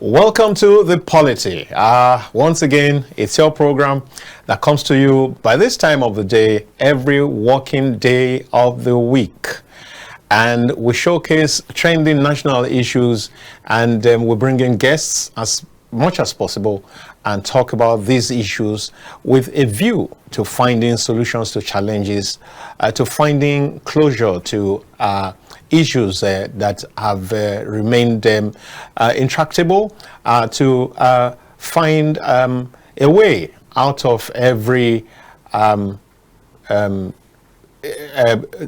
Welcome to the POLITY. Once again, it's your program that comes to you by this time of the day, every working day of the week. And we showcase trending national issues, and we bring in guests as much as possible and talk about these issues with a view to finding solutions to challenges, to finding closure to issues that have remained intractable, to find a way out of every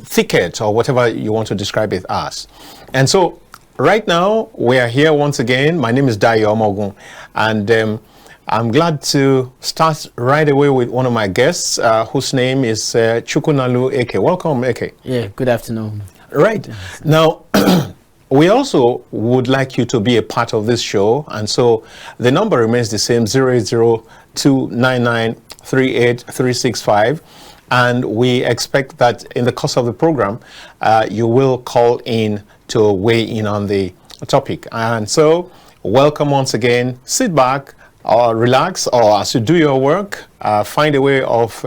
thicket, or whatever you want to describe it as. And so right now we are here once again. My name is DIASPORA, and I'm glad to start right away with one of my guests, whose name is CHUKWUNALU Eke. Welcome, Eke. Yeah, good afternoon. Right. Now, we also would like you to be a part of this show, and so the number remains the same, 08029938365, and we expect that in the course of the program, you will call in to weigh in on the topic. And so, welcome once again. Sit back, or relax, or as you do your work, find a way of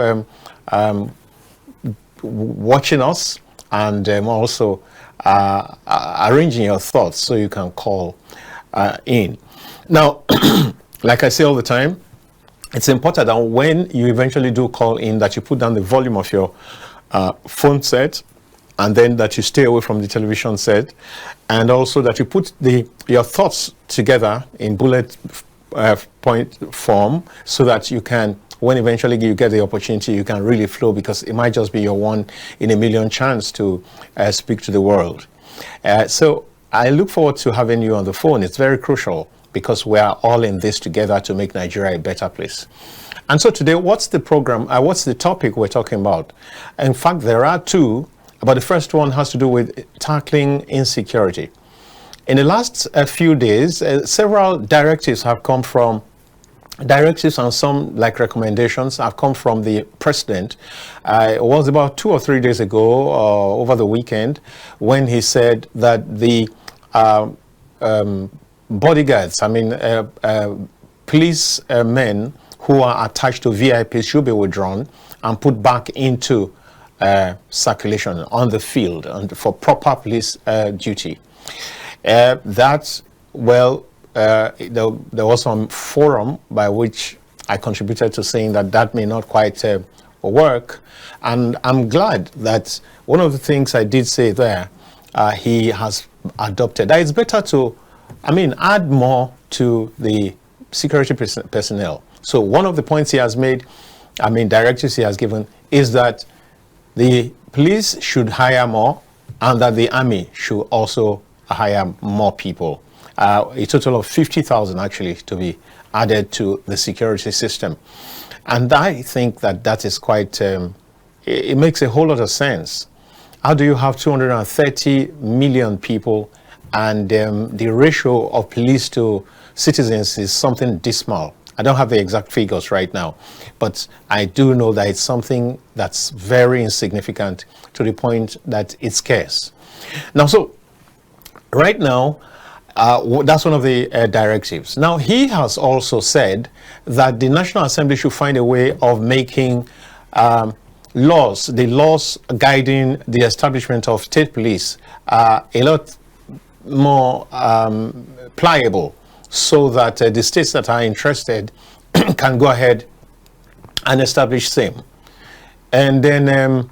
watching us, and also arranging your thoughts so you can call in. Now, like I say all the time, it's important that when you eventually do call in, that you put down the volume of your phone set, and then that you stay away from the television set, and also that you put your thoughts together in bullet point form, so that you can, when eventually you get the opportunity, you can really flow, because it might just be your one in a million chance to speak to the world. So I look forward to having you on the phone. It's very crucial, because we are all in this together to make Nigeria a better place. And so today, what's the program? What's the topic we're talking about? In fact, there are two, but the first one has to do with tackling insecurity. In the last few days, several directives have come from directives, and some, like recommendations, have come from the president. It was about 2 or 3 days ago, over the weekend, when he said that the bodyguards, police men who are attached to VIPs should be withdrawn and put back into circulation on the field and for proper police duty. There was some forum by which I contributed to saying that may not quite work, and I'm glad that one of the things I did say there, he has adopted. That it's better to, add more to the security personnel. So one of the points he has made, directives he has given, is that the police should hire more, and that the army should also hire more people. A total of 50,000 actually to be added to the security system. And I think that is quite, it makes a whole lot of sense. How do you have 230 million people, and the ratio of police to citizens is something dismal? I don't have the exact figures right now, but I do know that it's something that's very insignificant, to the point that it scarce. Now, so right now, that's one of the directives. Now, he has also said that the National Assembly should find a way of making the laws guiding the establishment of state police a lot more pliable, so that the states that are interested can go ahead and establish same. And then,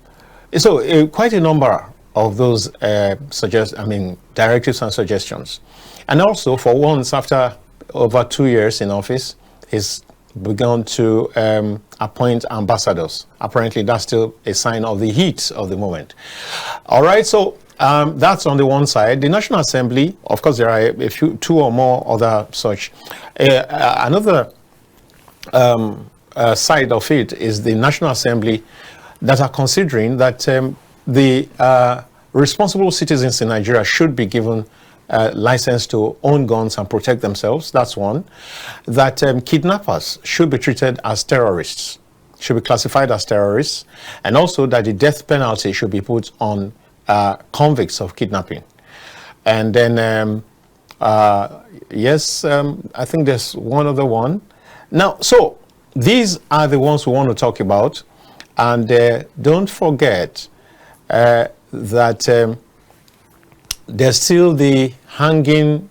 quite a number of those directives and suggestions. And also, for once, after over 2 years in office, he's begun to appoint ambassadors. Apparently, that's still a sign of the heat of the moment. All right, so that's on the one side. The National Assembly, of course, there are two or more other such. Another side of it is the National Assembly that are considering that the responsible citizens in Nigeria should be given license to own guns and protect themselves. That's one. That kidnappers should be treated as terrorists, should be classified as terrorists, and also that the death penalty should be put on convicts of kidnapping. And then yes, I think there's one other one. Now, so these are the ones we want to talk about. And don't forget that there's still the hanging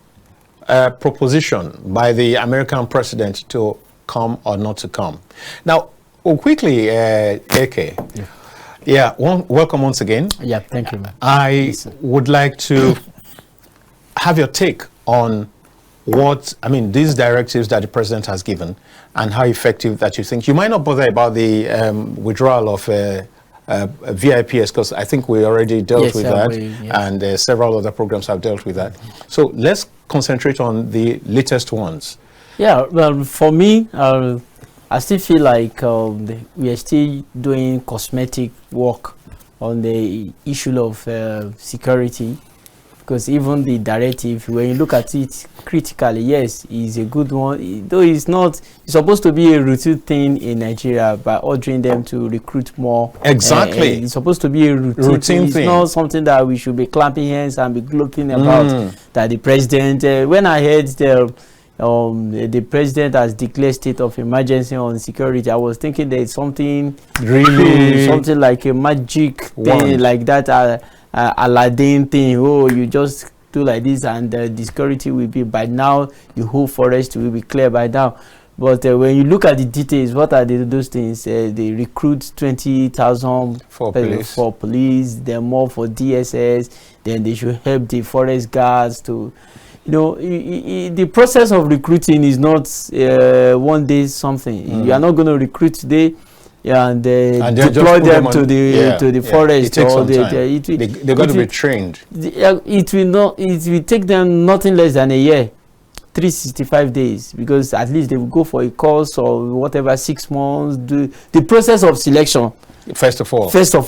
proposition by the American president to come or not to come. Now, quickly, AK. Yeah, welcome once again. Yeah, thank you. I would like to have your take on these directives that the president has given and how effective that you think. You might not bother about the withdrawal of VIPs, because I think we already dealt with that, and several other programs have dealt with that. So let's concentrate on the latest ones. Yeah, well, for me, I still feel like we are still doing cosmetic work on the issue of security, because even the directive, when you look at it critically, yes, is a good one, though it's supposed to be a routine thing in Nigeria by ordering them to recruit more. Exactly. It's supposed to be a routine thing. It's not something that we should be clapping hands and be gloating about, that the president, when I heard the president has declared state of emergency on security, I was thinking there's something really, something like a magic thing like that, Aladdin thing. Oh, you just do like this and the security will be, by now the whole forest will be clear by now. But when you look at the details, what are those things? They recruit 20,000 for police, then more for DSS, then they should help the forest guards to, the process of recruiting is not one day something. You are not going to recruit today and deploy them to the forest. It takes some time. They're going to be trained. It will take them nothing less than a year, 365 days, because at least they will go for a course or whatever, 6 months. The process of selection, first of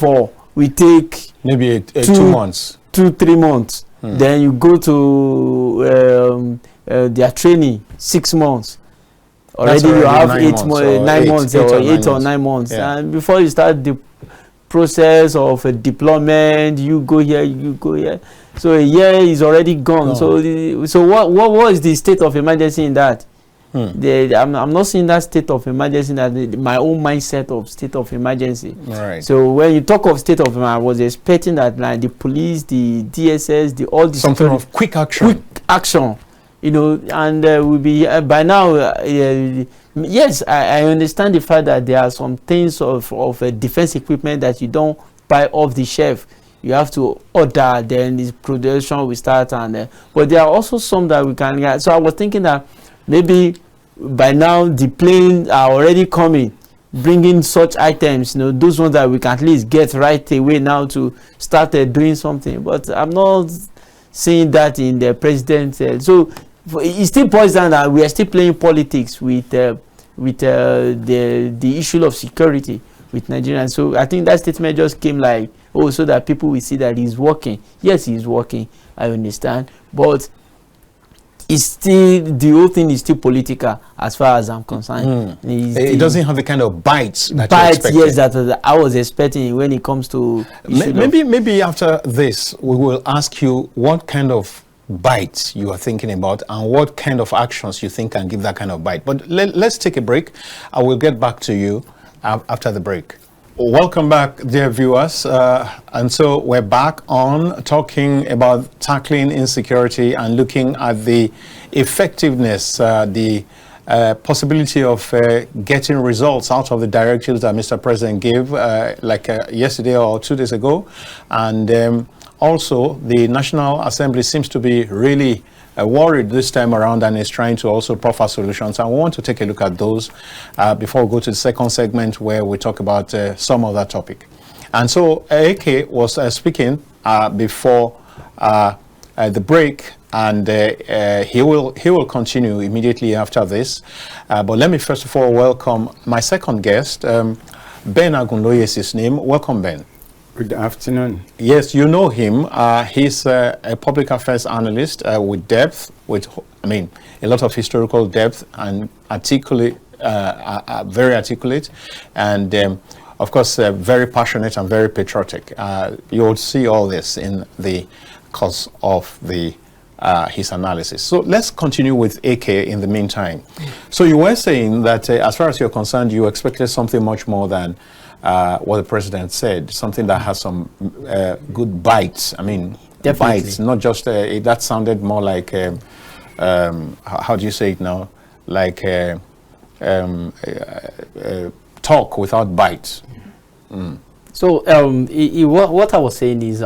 all, we take maybe 2 months, 2-3 months. Then you go to their training, 6 months. Already you have 9 months or 8 or 9 months. Yeah. And before you start the process of a deployment, you go here, you go here. So a year is already gone. So what is the state of emergency in that? I'm not seeing that state of emergency, my own mindset of state of emergency. Right. So when you talk of state of emergency, I was expecting that like the police, the DSS, all the something of quick action. And we'll be by now. Yes, I understand the fact that there are some things of defense equipment that you don't buy off the shelf. You have to order, then the production will start, but there are also some that we can get. So I was thinking that maybe by now the planes are already coming, bringing such items, those ones that we can at least get right away now to start doing something. But I'm not seeing that in the president. So it still boils down that we are still playing politics with the issue of security with Nigerians. So I think that statement just came like, oh, so that people will see that he's working. Yes, he's working, I understand, but it's still, the whole thing is still political as far as I'm concerned. It doesn't have the kind of bites that you expected. Yes, that I was expecting when it comes to maybe after this we will ask you what kind of bites you are thinking about and what kind of actions you think can give that kind of bite. But let's take a break. I will get back to you after the break. Welcome back, dear viewers. And so we're back on talking about tackling insecurity and looking at the effectiveness, the possibility of getting results out of the directives that Mr. President gave yesterday or 2 days ago. And also, the National Assembly seems to be really worried this time around and is trying to also proffer solutions. And we want to take a look at those before we go to the second segment where we talk about some of that topic. And so AK was speaking before the break, and he will continue immediately after this. But let me first of all welcome my second guest. Ben Agunloye is his name. Welcome, Ben. Good afternoon. Yes, you know him. He's a public affairs analyst with depth, a lot of historical depth and articulate, very articulate, and of course, very passionate and very patriotic. You will see all this in the course of the his analysis. So let's continue with AK in the meantime. So you were saying that as far as you're concerned, you expected something much more than what the president said, something that has some good bites. I mean, definitely. Bites, not just, that sounded more like, how do you say it now? Like talk without bites. Mm. So what I was saying is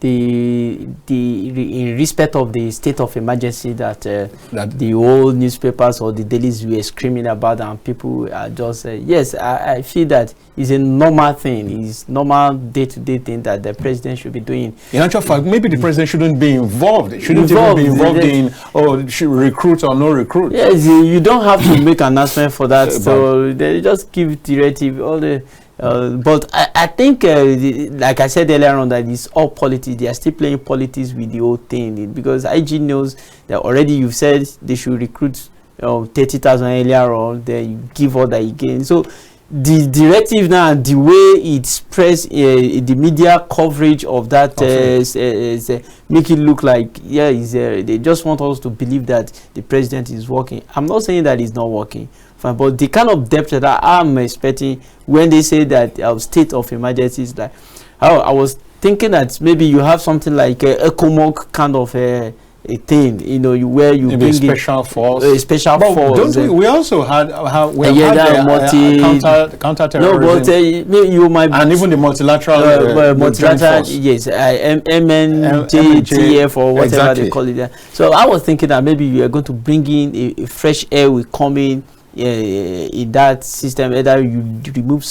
in respect of the state of emergency that the old newspapers or the dailies were screaming about, and people are just yes, I feel that it's a normal thing. It's normal day-to-day thing that the president should be doing. In actual fact, maybe the president shouldn't be involved. Shouldn't even be involved in should recruit or no recruit. Yes, you don't have to make an announcement for that. So they just give directive all the. But I think, like I said earlier on, that it's all politics. They are still playing politics with the whole thing, because IG knows that already you've said they should recruit 30,000 earlier on, then you give all that again. So the directive now and the way it spreads the media coverage of that make it look like they just want us to believe that the president is working. I'm not saying that he's not working, but the kind of depth that I'm expecting when they say that our state of emergency is like, I was thinking that maybe you have something like a ECOMOG kind of a thing, where you maybe bring special force. Special force. Don't we also had counter-terrorism. No, but you might and even the multilateral yes, MNJTF or whatever they call it. So I was thinking that maybe you are going to bring in a fresh air will come in that system. Either you remove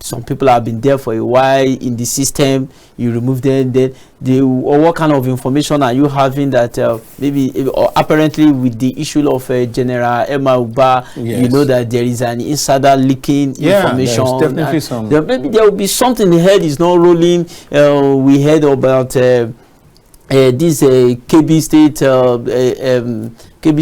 some people have been there for a while in the system, you remove them, then or what kind of information are you having that apparently with the issue of General Emma Uba, you know that there is an insider leaking information. There's definitely some. Maybe there will be something, the head is not rolling. We heard about this KB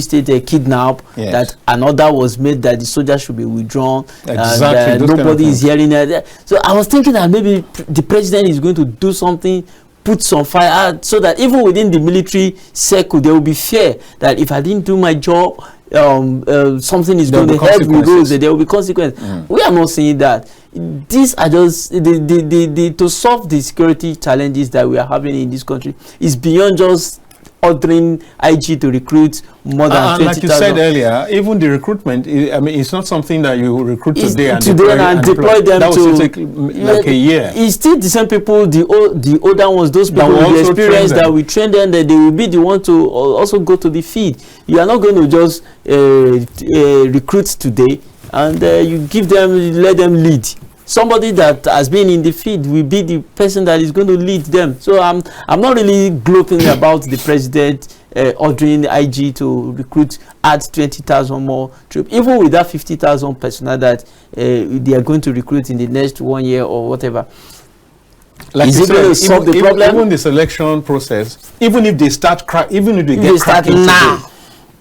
State kidnap, that another was made that the soldiers should be withdrawn. Exactly. And nobody is hearing it. So I was thinking that maybe the president is going to do something, put some fire, so that even within the military circle there will be fear that if I didn't do my job, something is going to help me. There will be consequences. We are not saying that. These are just to solve the security challenges that we are having in this country is beyond just ordering IG to recruit more than 20,000. Like you said earlier, even the recruitment, I mean, it's not something that you recruit today and deploy them. That will take like a year. It's still the same people, the older ones, those people with the experience that we train them, that they will be the one to also go to the field. You are not going to just recruit today and you give them, let them lead. Somebody that has been in the field will be the person that is going to lead them. So I'm not really gloating about the president ordering the IG to add 20,000 more troops, even with that 50,000 personnel that they are going to recruit in the next 1 year or whatever. Like is it going to solve the problem? Even the selection process, even if they start even if they get cracking now.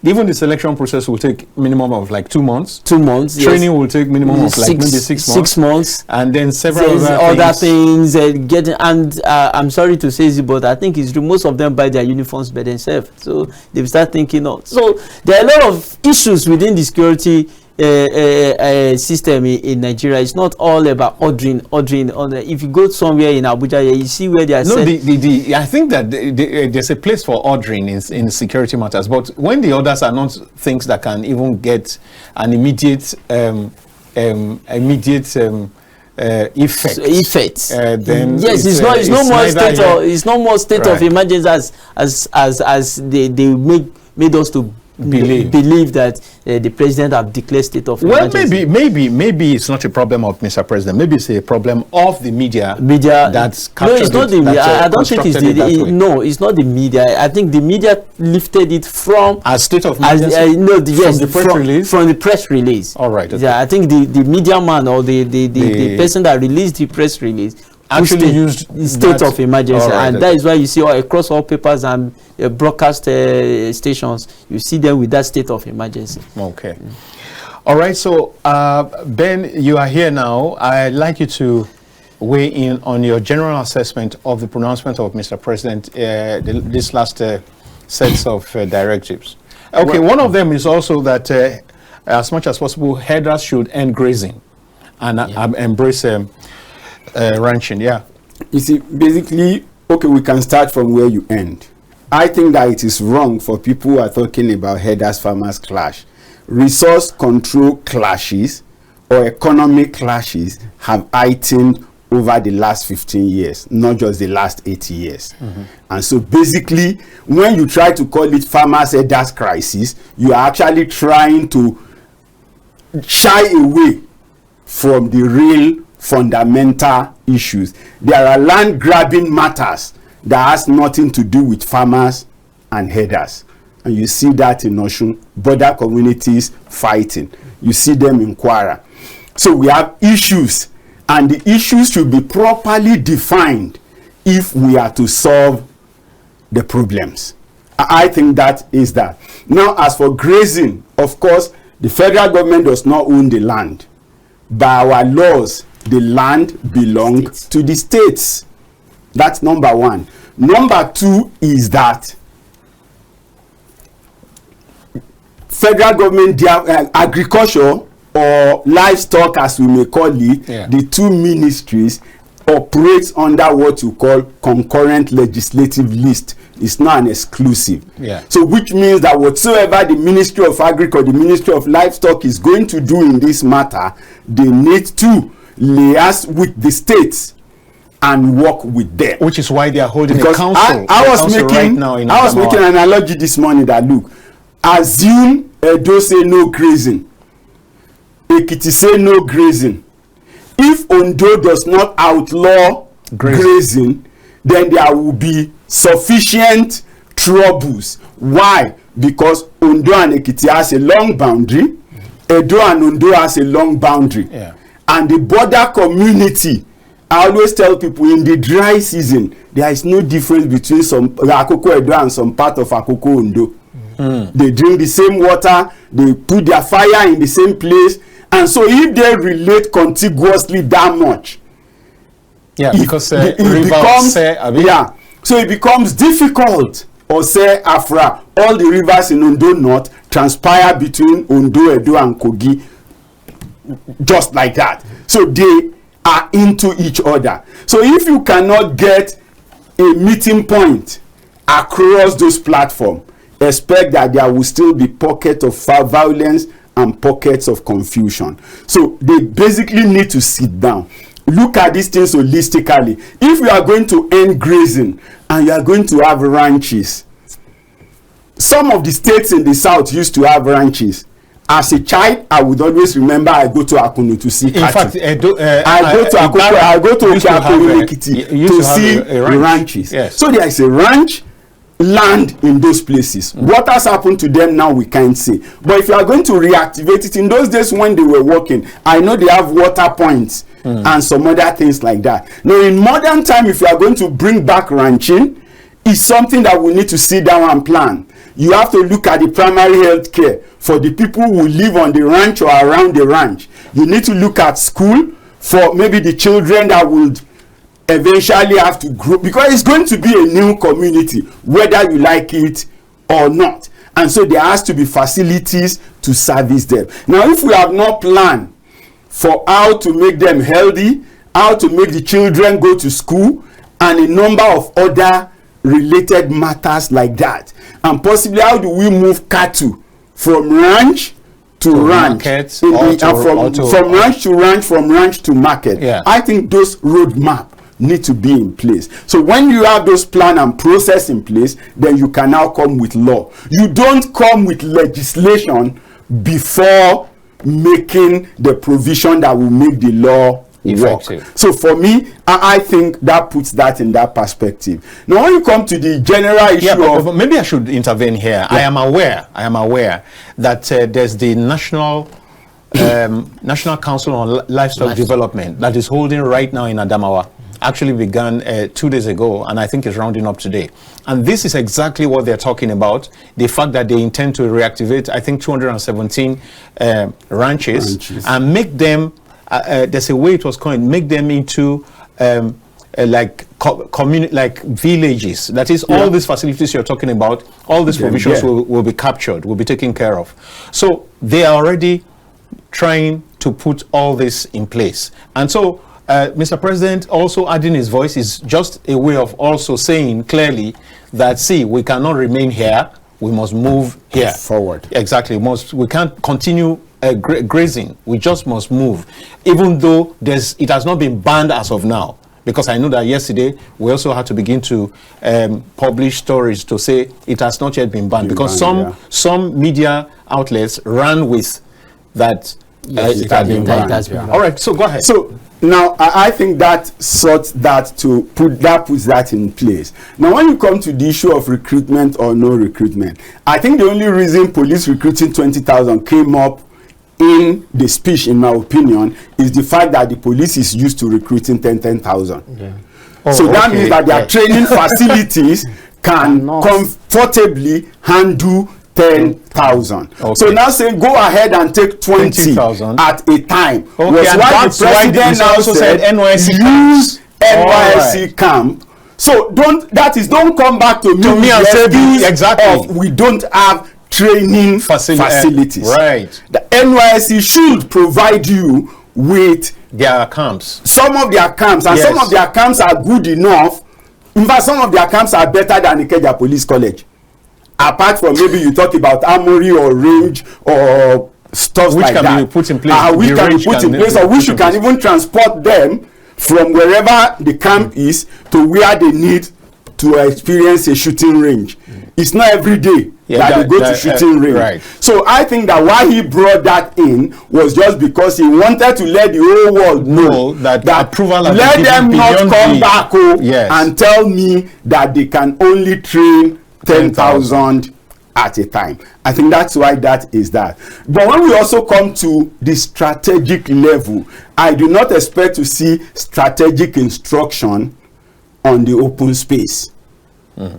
Even the selection process will take minimum of like 2 months. 2 months. Training will take minimum of like maybe 6 months. 6 months. And then several other things. I'm sorry to say this, but I think it's most of them buy their uniforms by themselves. So they start thinking so there are a lot of issues within the security system in Nigeria. It's not all about ordering. If you go somewhere in Abuja, you see where they are. No, I think that there's a place for ordering in security matters, but when the orders are not things that can even get an immediate effect. Then yes, it's no more state of emergency as they made us to believe that the president have declared state of emergency. Maybe it's not a problem of Mr. President. Maybe it's a problem of the media. That's captured. No, it's not the media. I don't think it's it's not the media. I think the media lifted it from as state of emergency. From the press release. All right. Okay. Yeah, I think the media man or the person that released the press release actually used state of emergency, and that is why you see across all papers and broadcast stations, you see them with that state of emergency. Okay. All right. So Ben, you are here now. I'd like you to weigh in on your general assessment of the pronouncement of Mr. President this last sets of directives. Okay, one of them is also that as much as possible, herders should end grazing and embrace ranching. Yeah. You see, basically, okay, we can start from where you end. I think that it is wrong for people who are talking about herders-farmers clash. Resource control clashes or economic clashes have heightened over the last 15 years, not just the last 80 years. And so basically, when you try to call it farmers herders crisis, you are actually trying to shy away from the real fundamental issues. There are land grabbing matters that has nothing to do with farmers and herders. And you see that in Osun, border communities fighting. You see them in Kwara. So we have issues, and the issues should be properly defined if we are to solve the problems. I think that is that. Now, as for grazing, of course, the federal government does not own the land. By our laws, the land belongs to the states. That's number one. Number two is that federal government, agriculture or livestock, as we may call it, the two ministries operates under what you call concurrent legislative list. It's not an exclusive. So which means that whatsoever the Ministry of Agriculture, the Ministry of Livestock is going to do in this matter, they need to liaise with the states and work with them. Which is why they are holding a council. I was making an analogy this morning that, look, assume Edo say no grazing, Ekiti say no grazing. If Ondo does not outlaw grazing, then there will be sufficient troubles. Why? Because Ondo and Ekiti has a long boundary, Edo and Ondo has a long boundary. And the border community, I always tell people, in the dry season, there is no difference between some Akoko Edo and some part of Akoko Ondo. They drink the same water, they put their fire in the same place, and so if they relate contiguously that much, because it becomes so it becomes difficult. Or say Afra, all the rivers in Ondo North transpire between Ondo, Edo, and Kogi, just like that. So they are into each other. So if you cannot get a meeting point across those platforms, expect that there will still be pockets of violence and pockets of confusion. So they basically need to sit down, look at these things holistically. If you are going to end grazing and you are going to have ranches, some of the states in the south used to have ranches. As a child, I would always remember I go to Akunu to see cattle. In fact, I go to Ekiti to see ranches. So there is a ranch land in those places. What has happened to them now, we can't say. But if you are going to reactivate it, in those days when they were working, I know they have water points and some other things like that. Now, in modern time, if you are going to bring back ranching, it's something that we need to sit down and plan. You have to look at the primary health care for the people who live on the ranch or around the ranch. You need to look at school for maybe the children that would eventually have to grow, because it's going to be a new community, whether you like it or not. And so there has to be facilities to service them. Now, if we have not planned for how to make them healthy, how to make the children go to school, and a number of other related matters like that, and possibly how do we move cattle from ranch to ranch, from ranch to ranch, from ranch to market. I think those roadmap need to be in place. So when you have those plan and process in place, then you can now come with law. You don't come with legislation before making the provision that will make the law effective. So for me, I think that puts that in that perspective. Now, when you come to the general issue but maybe I should intervene here. I am aware that there's the National Council on Livestock Development that is holding right now in Adamawa. Actually began 2 days ago, and I think it's rounding up today. And this is exactly what they're talking about, the fact that they intend to reactivate, I think, 217 ranches and make them, there's a way it was coined, make them into like community, like villages. That is, all these facilities you're talking about, all these provisions will be captured, will be taken care of. So they are already trying to put all this in place. And so Mr. President also adding his voice is just a way of also saying clearly that, see, we cannot remain here, we must move here forward. Exactly. We can't continue grazing. We just must move, even though it has not been banned as of now. Because I know that yesterday we also had to begin to publish stories to say it has not yet been banned, because some media outlets ran with that. It has been banned. All right, so go ahead. So now I think that puts that in place. Now, when you come to the issue of recruitment or no recruitment, I think the only reason police recruiting 20,000 came up in the speech, in my opinion, is the fact that the police is used to recruiting 10,000. So that means that their training facilities can comfortably handle 10,000. So now saying go ahead and take 20,000 at a time. Was why the president now said use NYSC camp. So don't come back to me and say exactly we don't have training facilities. Right. The NYSC should provide you with their camps. Some of their camps, and some of their camps are good enough. In fact, some of their camps are better than Ikeja Police College. Apart from maybe you talk about armory or range or stuff like that. Which can be put in place. Which can be put in place, or which you can even transport them from wherever the camp is to where they need to experience a shooting range. It's not every day that they go to shooting range. Right. So I think that why he brought that in was just because he wanted to let the whole world know that approval. Let them not come back and tell me that they can only train 10,000 at a time. I think that's why that is that. But when we also come to the strategic level, I do not expect to see strategic instruction on the open space.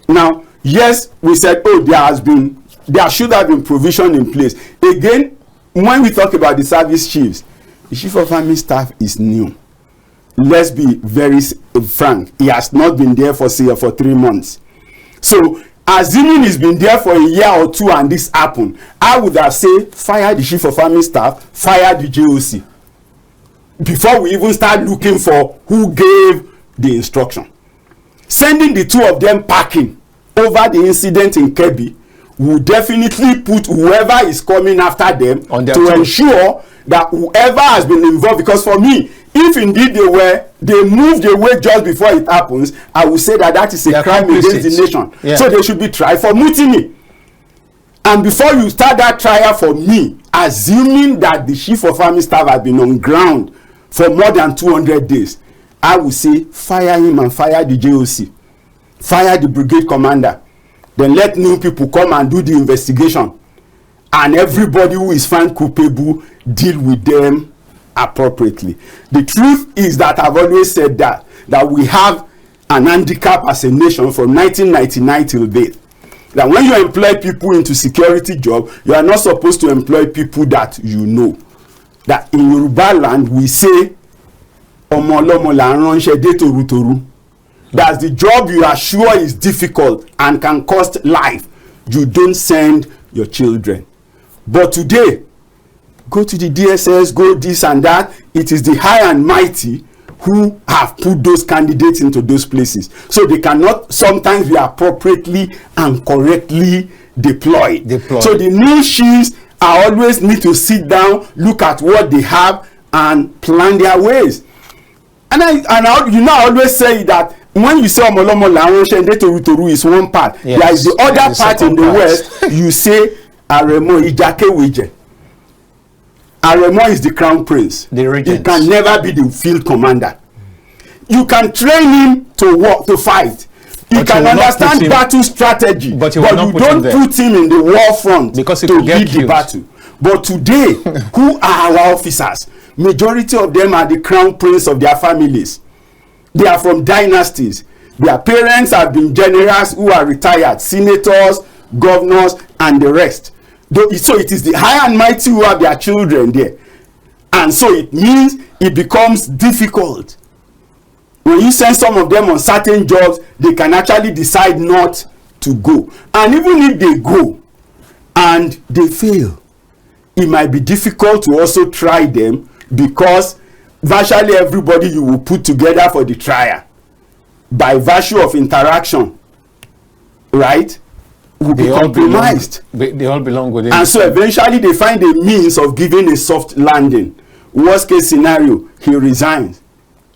Now, yes, we said, there should have been provision in place. Again, when we talk about the service chiefs, the chief of army staff is new. Let's be very frank. He has not been there for 3 months. So, assuming he's been there for a year or two and this happened, I would have said, fire the chief of army staff, fire the JOC, before we even start looking for who gave the instruction. Sending the two of them packing over the incident in Kebbi will definitely put whoever is coming after them to ensure that whoever has been involved, because for me, if indeed they moved away just before it happens, I will say that is a crime against the nation. So they should be tried for mutiny. And before you start that trial, for me, assuming that the chief of army staff has been on ground for more than 200 days, I will say fire him and fire the JOC, fire the brigade commander, then let new people come and do the investigation, and everybody who is found culpable, deal with them appropriately. The truth is that I've always said that we have an handicap as a nation from 1999 till date. That when you employ people into security job, you are not supposed to employ people that you know. That in Yoruba land we say, Omolomo la ranse de toru toru. That's the job you are sure is difficult and can cost life. You don't send your children. But today, go to the DSS, go this and that. It is the high and mighty who have put those candidates into those places. So they cannot sometimes be appropriately and correctly deployed. So the new chiefs always need to sit down, look at what they have, and plan their ways. And I always say that when you say Omolomo Laronse and Toru Toru is one part, there is the other part in the west. You say Aremo Ijakeweje. Aremo is the crown prince. The regent. He can never be the field commander. You can train him to fight. He can understand battle strategy, but you don't put him in the war front because to lead the battle. But today, who are our officers? Majority of them are the crown prince of their families. They are from dynasties. Their parents have been generals who are retired, senators, governors, and the rest. So it is the high and mighty who have their children there. And so it means it becomes difficult. When you send some of them on certain jobs, they can actually decide not to go. And even if they go and they fail, it might be difficult to also try them, because virtually everybody you will put together for the trial, by virtue of interaction, right, will be compromised. They all belong within. And so eventually they find a means of giving a soft landing. Worst case scenario, he resigns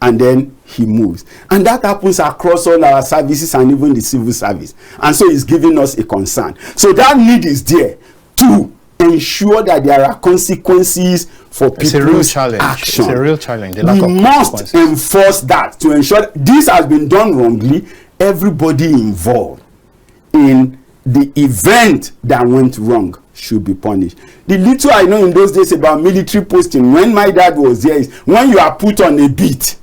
and then he moves. And that happens across all our services and even the civil service. And so it's giving us a concern. So that need is there to ensure that there are consequences for people's action. It's a real challenge. We must enforce that to ensure that this has been done wrongly. Everybody involved in the event that went wrong should be punished. The little I know in those days about military posting, when my dad was there, is when you are put on a beat,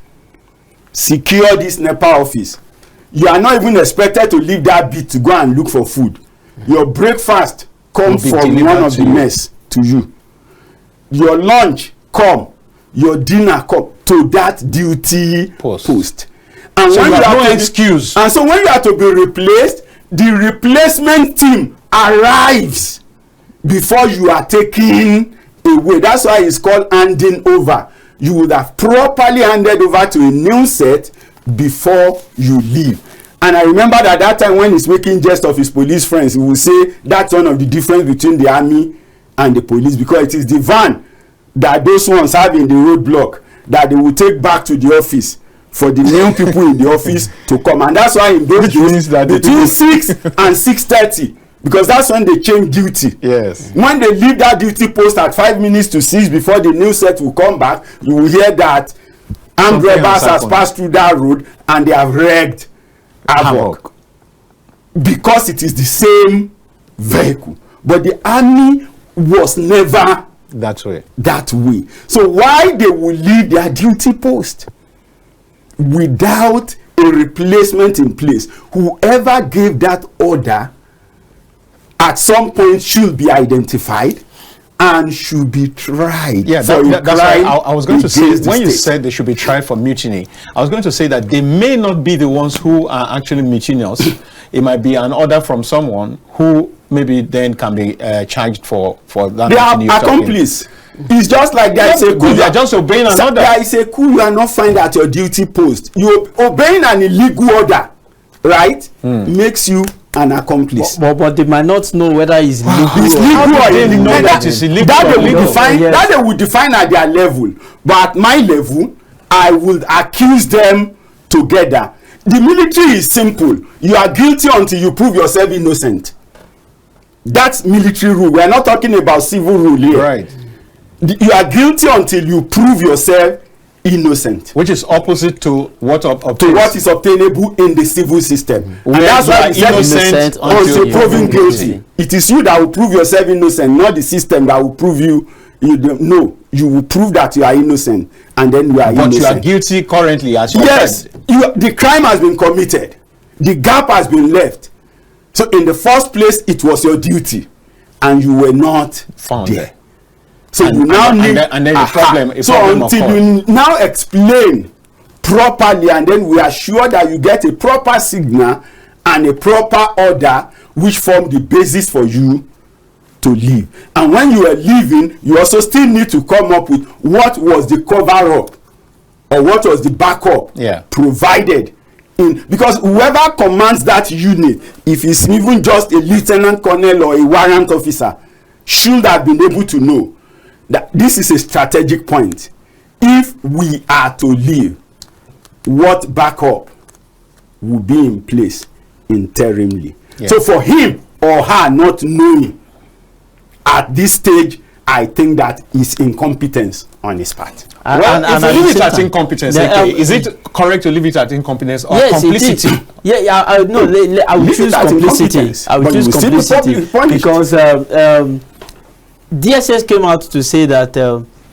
secure this NEPA office, you are not even expected to leave that beat to go and look for food. Your breakfast come from one of the mess to you. Your lunch come, your dinner come to that duty post. And so when you have no excuse. And so when you are to be replaced, the replacement team arrives before you are taken away. That's why it's called handing over. You would have properly handed over to a new set before you leave. And I remember that that time when he's making jest of his police friends, he will say that's one of the difference between the army and the police, because it is the van that those ones have in the roadblock that they will take back to the office for the new people in the office to come. And that's why in those days, between 6 and 6:30, because that's when they change duty. Yes. When they leave that duty post at 5 minutes to 6 before the new set will come back, you will hear that armed robbers has passed through that road and they have wreaked havoc. Because it is the same vehicle. But the army was never that way. So why they will leave their duty post without a replacement in place? Whoever gave that order at some point should be identified and should be tried. Yeah, that's why I was going to say, when you said they should be tried for mutiny, I was going to say that they may not be the ones who are actually mutinous. It might be an order from someone who maybe then can be charged for that. They are accomplice. It's just like there is a coup. You are just obeying an order. There is a coup you are not find at your duty post. You obeying an illegal order, right? Makes you an accomplice. But they might not know whether it's legal. It's legal or illegal. That is illegal. That they will define at their level. But at my level, I will accuse them together. The military is simple. You are guilty until you prove yourself innocent. That's military rule. We are not talking about civil rule here. Right. You are guilty until you prove yourself innocent, which is opposite to what is obtainable in the civil system. And that's why you innocent until proven guilty. It is you that will prove yourself innocent, not the system that will prove you don't know. You will prove that you are innocent, and then you are innocent. But you are guilty currently, as you said. The crime has been committed. The gap has been left. So in the first place, it was your duty, and you were not found there. So you now need, and then the problem. So until you now explain properly, and then we are sure that you get a proper signal and a proper order, which form the basis for you to leave. And when you are leaving, you also still need to come up with what was the cover up or what was the backup provided. Because whoever commands that unit, if it's even just a lieutenant colonel or a warrant officer, should have been able to know that this is a strategic point. If we are to leave, what backup will be in place interimly? So for him or her not knowing at this stage, I think that is incompetence on his part. If you leave it at incompetence, is it correct to leave it at incompetence or complicity? I would choose complicity. I would choose complicity because DSS came out to say that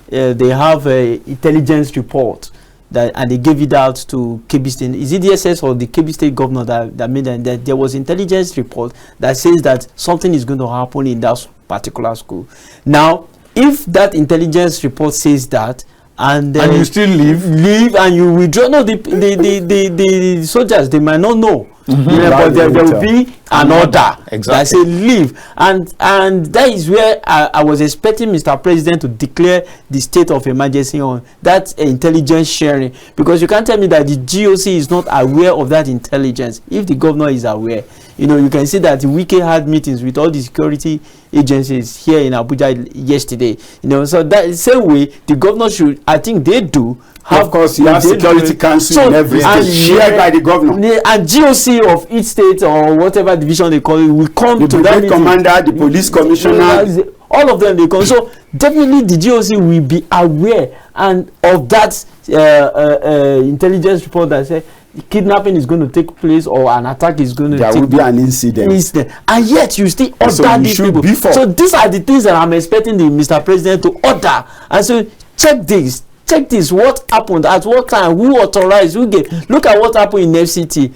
they have an intelligence report and they gave it out to Kebbi State. Is it DSS or the Kebbi State governor that made that there was intelligence report that says that something is going to happen in that particular school? Now, if that intelligence report says that, and you still leave and you withdraw. No, the soldiers, they might not know. But there will be an order that say leave, and that is where I was expecting Mr. President to declare the state of emergency on that intelligence sharing, because you can't tell me that the GOC is not aware of that intelligence. If the governor is aware, you can see that Wike had meetings with all the security agencies here in Abuja yesterday. So that same way the governor should, I think they do. Of course, you have security council in every state shared by the governor. And GOC of each state or whatever division they call it will come to that meeting. The commander, the police commissioner, all of them, they come. So definitely the GOC will be aware and of that intelligence report that says kidnapping is going to take place or an attack is going to take place. There will be an incident. And yet you still order these people. So these are the things that I'm expecting the Mr. President to order. And so check this. Check this, what happened, at what time, who authorized, who gave. Look at what happened in FCT.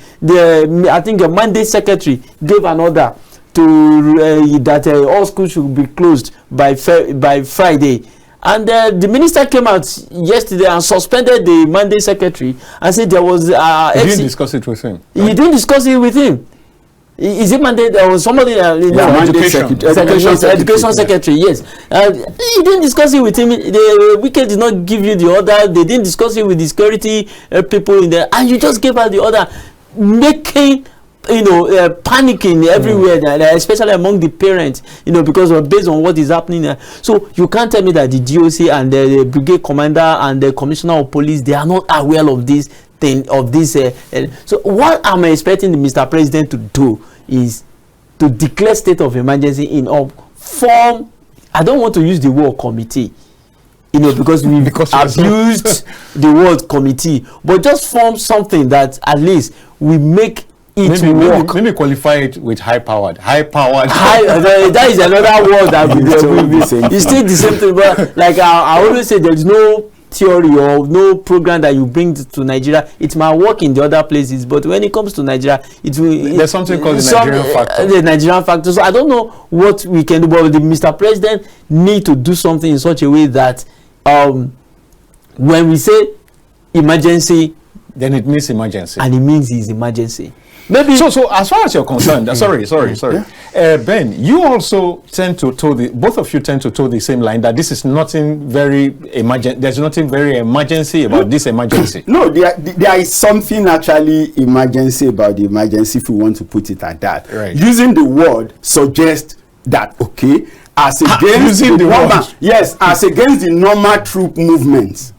I think the mandate secretary gave an order to that all schools should be closed by Friday. And the minister came out yesterday and suspended the mandate secretary and said there was... He didn't discuss it with him. He didn't discuss it with him. Is it mandate or somebody education secretary? Yes. He didn't discuss it with him. The Wike did not give you the order. They didn't discuss it with the security people in there, and you just gave her the order, making panicking everywhere, especially among the parents, because based on what is happening there. So you can't tell me that the GOC and the brigade commander and the commissioner of police, they are not aware of this thing, of this. So what I'm expecting the Mr. President to do is to declare state of emergency in a form. I don't want to use the word committee, because we abused the word committee, but just form something that at least we make it work. Maybe qualify it with high-powered. That is another word that will be. It's still the same thing, but like I always say, there is no theory or no program that you bring to Nigeria. It might work in the other places, but when it comes to Nigeria, there's something called the Nigerian factor. The Nigerian factor. So I don't know what we can do, but the Mr. President need to do something in such a way that when we say emergency, then it means emergency, and it means it's emergency. Maybe so as far as you're concerned, sorry. Ben, you also tend to toe both of you tend to toe the same line that this is nothing very emergent. There's nothing very emergency about this emergency. No, there is something actually emergency about the emergency, if we want to put it at that. Right. Using the word suggests that as against as against the normal troop movements,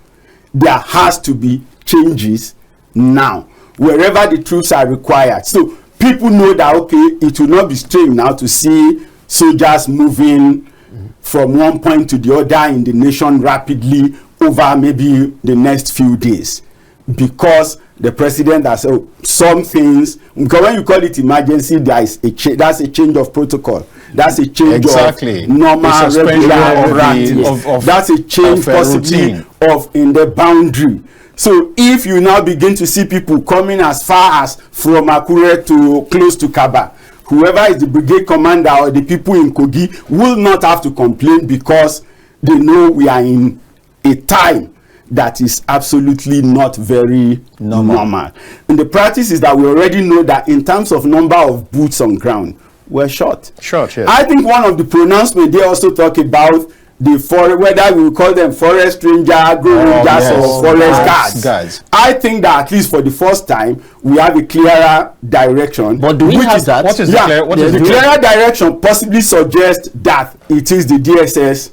there has to be changes now, wherever the troops are required. So people know that, it will not be strange now to see soldiers moving from one point to the other in the nation rapidly over maybe the next few days. Because the president has said some things, because when you call it emergency, that's a change of protocol. That's a change of normal, regular practice. That's a change possibly of in the boundary. So if you now begin to see people coming as far as from Akure to close to Kaba, whoever is the brigade commander or the people in Kogi will not have to complain, because they know we are in a time that is absolutely not very normal. And the practice is that we already know that in terms of number of boots on ground, we're short. Yes. I think one of the pronouncements they also talk about whether we call them forest ranger, rangers, or forest guards. I think that at least for the first time we have a clearer direction. But do we have that? What is the clearer direction? Possibly suggests that it is the DSS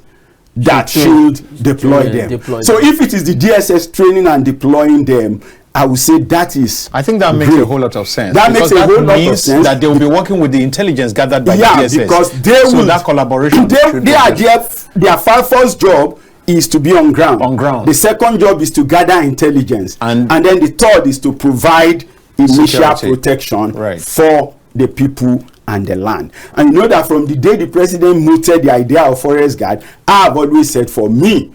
that should deploy them. So if it is the DSS training and deploying them, I would say that is. I think that makes a whole lot of sense. That makes a whole lot of sense. That they will be working with the intelligence gathered by the DSS. Because they will. That collaboration. Their first job is to be on ground. The second job is to gather intelligence, and then the third is to provide initial protection for the people and the land. And you know that from the day the president mooted the idea of forest guard, I have always said, for me,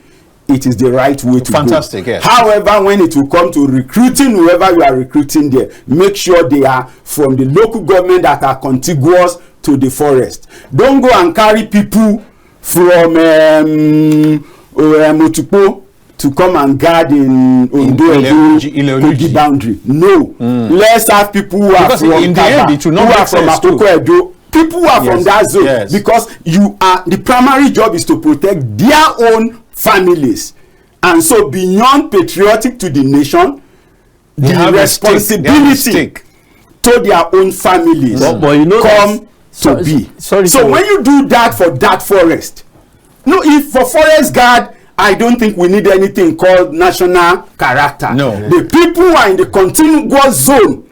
it is the right way to go. Fantastic, yes. However, when it will come to recruiting, whoever you are recruiting there, make sure they are from the local government that are contiguous to the forest. Don't go and carry people from Otukpo to come and guard in Kogi boundary. No. Let's have people who are from Kaba, who are from Akoko Edo. People who are from that zone, because the primary job is to protect their own families. And so beyond patriotic to the nation, the responsibility to their own families come to be. So when you do that for that forest, no, if for forest guard, I don't think we need anything called national character. No. The people who are in the contiguous zone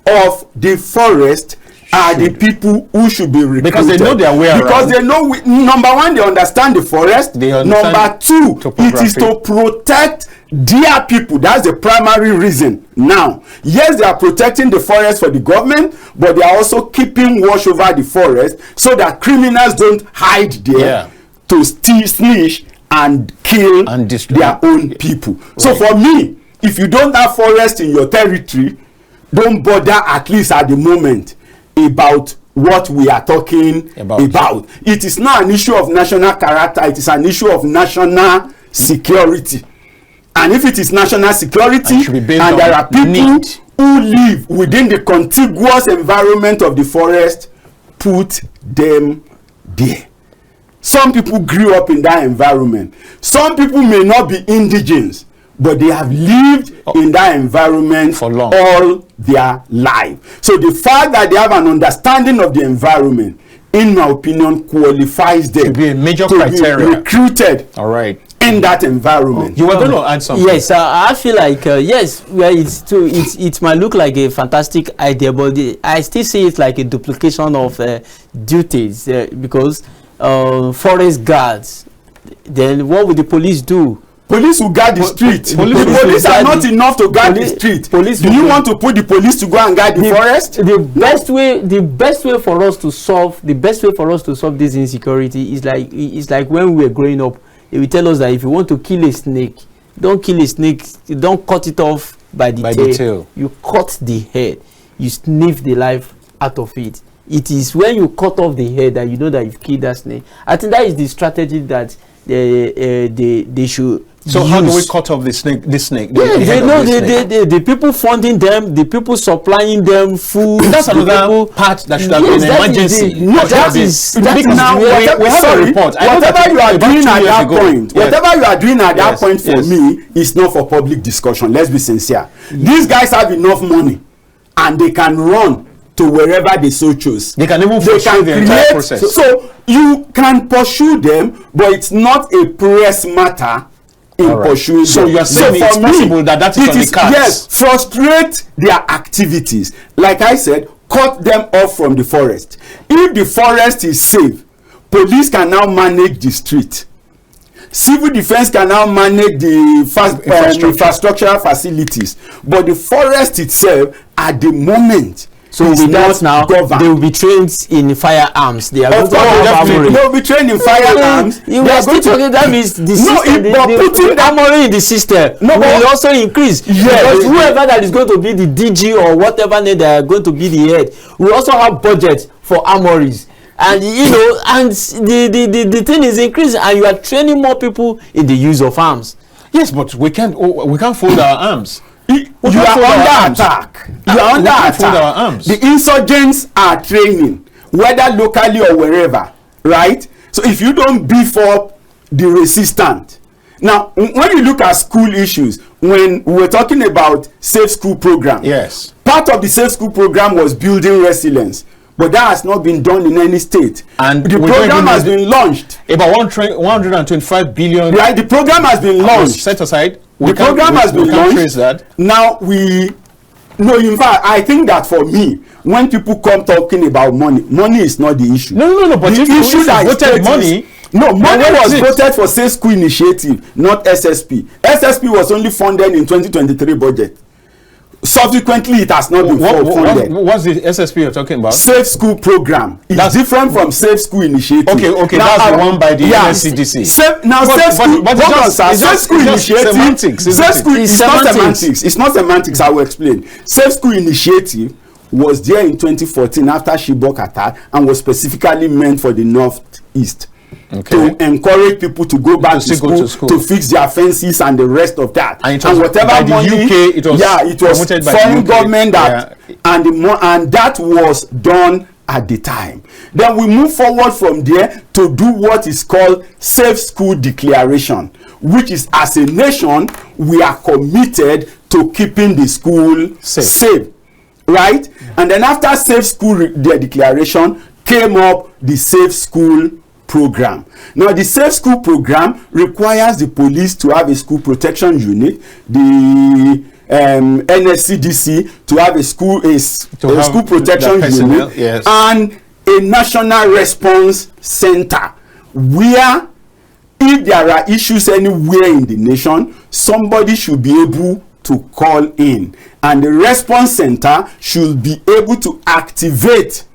of the forest are the people who should be recruited. Because they know their way around. Because they know, number one, they understand the forest. Number two, it is to protect their people. That's the primary reason. Now, yes, they are protecting the forest for the government, but they are also keeping watch over the forest so that criminals don't hide there to steal, snitch, and kill and their own people. Right. So for me, if you don't have forest in your territory, don't bother, at least at the moment, about what we are talking about. It is not an issue of national character, it is an issue of national security. And if it is national security, and there are people who live within the contiguous environment of the forest, put them there. Some people grew up in that environment. Some people may not be indigenous, but they have lived in that environment for long, all their life. So the fact that they have an understanding of the environment, in my opinion, qualifies them to be a major criteria. Be recruited in that environment. You were going to add something. Yes, I feel like yes, well, it might look like a fantastic idea, but I still see it like a duplication of duties because forest guards. Then what would the police do? Police will guard the street. The police are not enough to guard the street. Do you want to put the police to go and guard the forest? The best way for us to solve this insecurity is like when we were growing up. They will tell us that if you want to kill a snake, don't kill a snake. Don't cut it off by the tail. You cut the head. You sniff the life out of it. It is when you cut off the head that you know that you've killed that snake. I think that is the strategy that they should. So how do we cut off the snake? The people funding them, the people supplying them food. That's another part that should have been an emergency. We have a report. Whatever you are doing at that point, whatever you are doing at that point for me is not for public discussion. Let's be sincere. These guys have enough money, and they can run to wherever they so choose. They can even pursue the entire process. So you can pursue them, but it's not a press matter. Pursuing so you are saying it's possible that is on the cards. Yes, frustrate their activities. Like I said, cut them off from the forest. If the forest is safe, police can now manage the street. Civil defense can now manage the infrastructural facilities. But the forest itself, at the moment, so with that now, they will be trained in firearms. They are going to have armory. They will be trained in firearms. We are still talking. That means the system, the armory in the system will also increase. Because whoever that is going to be the DG or whatever name they are going to be the head, will also have budget for armories. And you know, and the thing is increasing, and you are training more people in the use of arms. Yes, but we can't fold our arms. You are under attack. You are under attack. The insurgents are training, whether locally or wherever, right? So if you don't beef up the resistant. Now, when you look at school issues, when we were talking about safe school program, yes, part of the safe school program was building resilience. But that has not been done in any state. And the program has been launched. About 125 billion. Right, the program has been launched. Set aside. The program has been launched. Now in fact, I think that for me, when people come talking about money is not the issue. No. But the issue that voted money. Money was voted for Safe School Initiative, not SSP. SSP was only funded in 2023 budget. Subsequently, it has not been funded. What's the SSP you're talking about? Safe School Program. It's different from Safe School Initiative. Okay, now, that's the one by the NCDC. Safe School Initiative. Safe School is not semantics. It's not semantics. I will explain. Safe School Initiative was there in 2014 after Chibok attack and was specifically meant for the Northeast. to encourage people to go back to school, to fix their fences and the rest of that. And whatever money, it was foreign government that, and that was done at the time. Then we move forward from there to do what is called Safe School Declaration, which is, as a nation, we are committed to keeping the school safe. Right? And then after Safe School Declaration came up the Safe School Program. Now, the Safe School Program requires the police to have a school protection unit, the NSCDC to have a school protection unit, and a national response center where, if there are issues anywhere in the nation, somebody should be able to call in, and the response center should be able to activate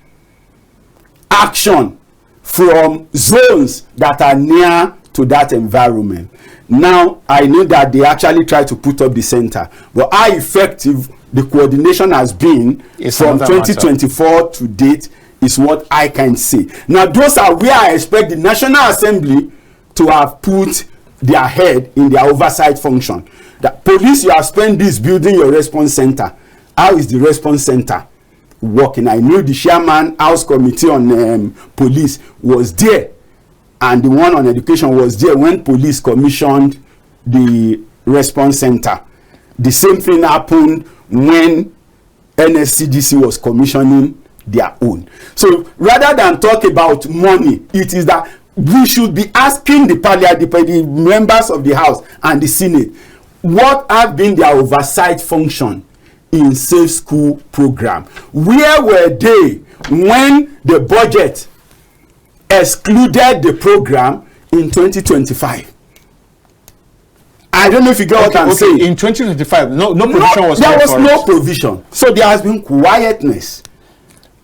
action from zones that are near to that environment. Now, I know that they actually try to put up the center, but how effective the coordination has been from 2024 to date is what I can say. Now, those are where I expect the National Assembly to have put their head in their oversight function. The police, you have spent this building your response center. How is the response center working? I know the chairman House Committee on Police was there, and the one on education was there when police commissioned the response center. The same thing happened when NSCDC was commissioning their own. So rather than talk about money, it is that we should be asking the members of the House and the Senate, what have been their oversight function in Safe School Program? Where were they when the budget excluded the program in 2025? I don't know if you get what I'm saying. In 2025, no provision was there was no provision. So there has been quietness.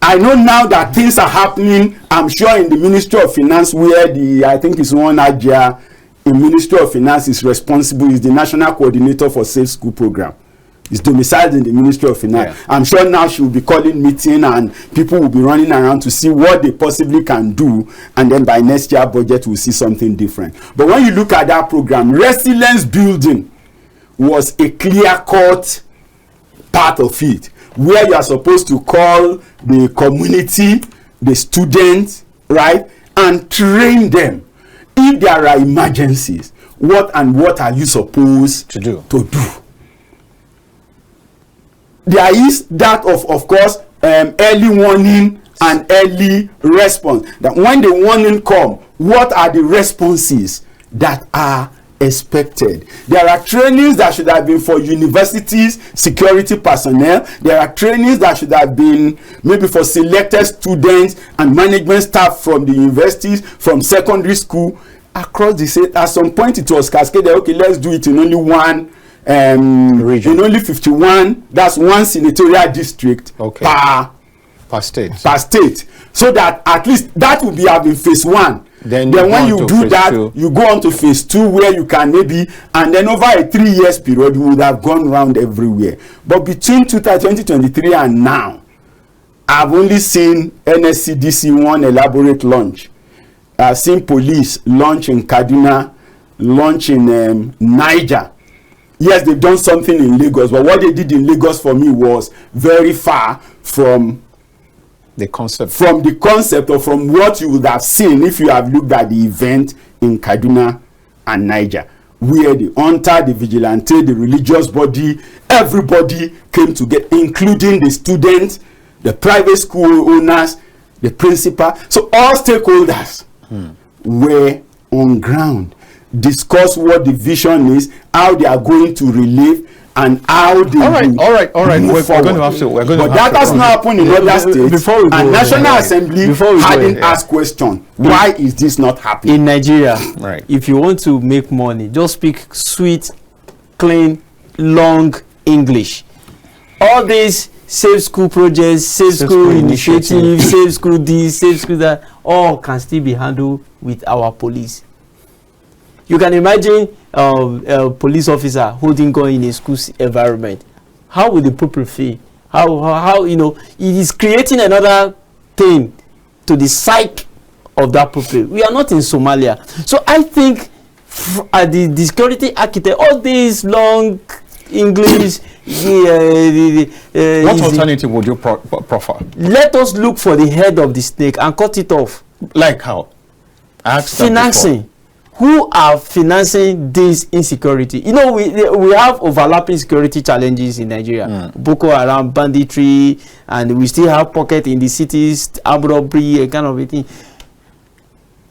I know now that things are happening. I'm sure in the Ministry of Finance, where I think it's one Agia in Ministry of Finance is responsible, is the National Coordinator for Safe School Program. Is domiciled in the Ministry of Finance. Yeah. I'm sure now she will be calling meeting and people will be running around to see what they possibly can do, and then by next year budget we'll see something different. But when you look at that program, resilience building was a clear-cut part of it, where you are supposed to call the community, the students, right, and train them. If there are emergencies, what are you supposed to do? There is that of course, early warning and early response. That when the warning come, what are the responses that are expected? There are trainings that should have been for universities, security personnel. There are trainings that should have been maybe for selected students and management staff from the universities, from secondary school, across the state. At some point it was cascaded. Okay, let's do it in only one region. In only 51, that's one senatorial district per state. So that at least that will be having phase 1. Then when you do that, you go on to phase 2, where you can maybe, and then over a 3 years period, you would have gone around everywhere. But between 2023 and now, I've only seen NSCDC one elaborate launch. I've seen police launch in Kaduna, launch in Niger. Yes, they've done something in Lagos, but what they did in Lagos for me was very far from the concept or from what you would have seen if you have looked at the event in Kaduna and Niger, where the hunter, the vigilante, the religious body, everybody came together, including the students, the private school owners, the principal. So all stakeholders were on ground, discuss what the vision is, how they are going to relieve, and how they all right. We're going to have to. But that has not happened in other states. And National Assembly hadn't asked question. Why is this not happening in Nigeria? Right. If you want to make money, just speak sweet, clean, long English. All these safe school projects, safe school initiatives, safe school this, safe school that, all can still be handled with our police. You can imagine a police officer holding gun in a school environment. How will the people feel? How it is creating another thing to the psyche of that problem. We are not in Somalia. So I think the security architect, all these long English. What alternative would you prefer? Let us look for the head of the snake and cut it off. Like how? Financing. Who are financing this insecurity? You know, we have overlapping security challenges in Nigeria. Boko Haram, banditry, and we still have pocket in the cities, armed robbery, a kind of a thing.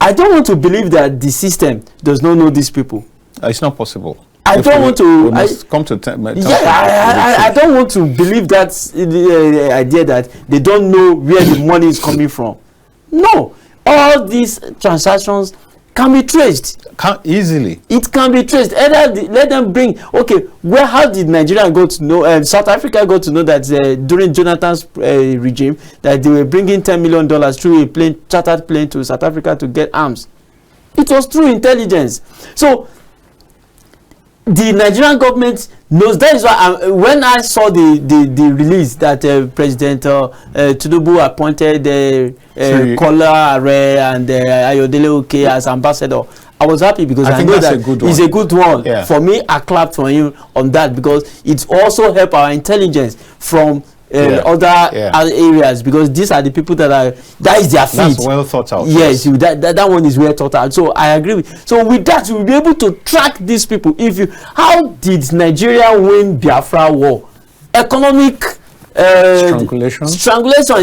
I don't want to believe that the system does not know these people. It's not possible. I don't want to. I don't want to believe that the idea that they don't know where the money is coming from. No, all these transactions can be traced. Easily. It can be traced. Either let them bring. Okay, how did Nigeria go to know? South Africa got to know that during Jonathan's regime that they were bringing $10 million through a chartered plane to South Africa to get arms. It was through intelligence. So the Nigerian government knows. That is why when I saw the release that President Tinubu appointed Kola Are and Ayodele Oke as ambassador, I was happy because I know that it's a good one. Yeah. For me, I clapped for him on that because it also helped our intelligence from other areas, because these are the people that is their feed. That's well thought out. Yes, that one is well thought out. So I agree with. So with that, we'll be able to track these people. How did Nigeria win Biafra war? Economic strangulation,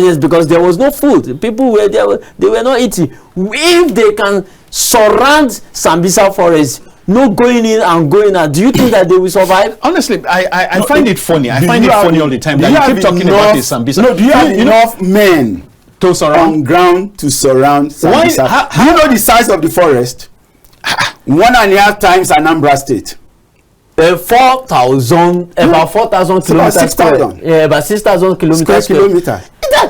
yes, because there was no food. People were there, they were not eating. If they can surround Sambisa forest, no going in and going out, do you think that they will survive? Honestly, I find it funny. I find it funny all the time that you keep talking about this Sambisa. No, do you have enough men to surround on ground to surround Sambisa? Do you know the size of the forest? 1.5 times Anambra State. 4,000, about 4,000 kilometers. 6,000. Yeah, about 6,000 kilometers.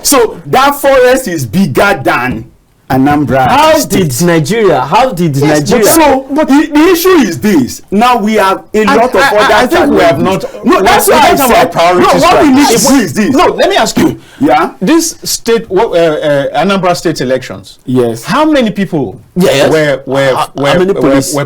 So that forest is bigger than Anambra. How did Nigeria? But the issue is this. Now we have a lot of other. I think we have not. No, that's why I said priorities. What we need to do is this. No, let me ask you. Yeah. This state, Anambra state elections. Yes. How many people were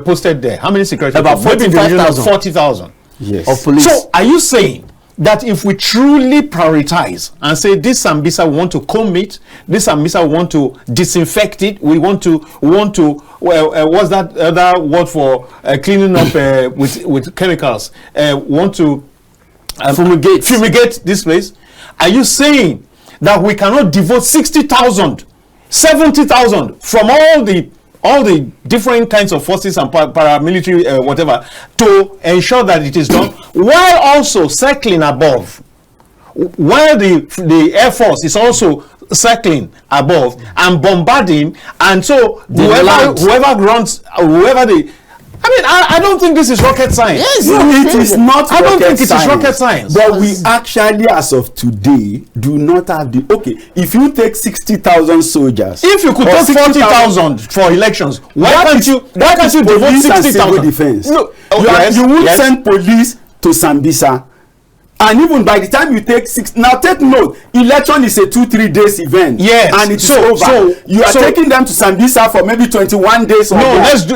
posted there? How many security? About 40,000. 40,000. Yes. Of police. So, are you saying that if we truly prioritize and say this Sambisa we want to comb it, this Sambisa we want to disinfect it, we want to what's that other word for cleaning up with chemicals? Want to fumigate this place? Are you saying that we cannot devote 60,000, 70,000 from all the different kinds of forces and paramilitary whatever to ensure that it is done, while also circling above, while the Air Force is also circling above and bombarding, and so whoever I don't think this is rocket science. Yes, it is not. I don't think it is rocket science. But we actually, as of today, do not have the. Okay, if you take 60,000 soldiers, if you could take 40,000 for elections, why can't you devote 60,000? Defense. No, you would send police to Sambisa, and even by the time you take now take note, election is a 2-3 days event. Yes, and it is over. So you are taking them to Sambisa for maybe 21 days. No,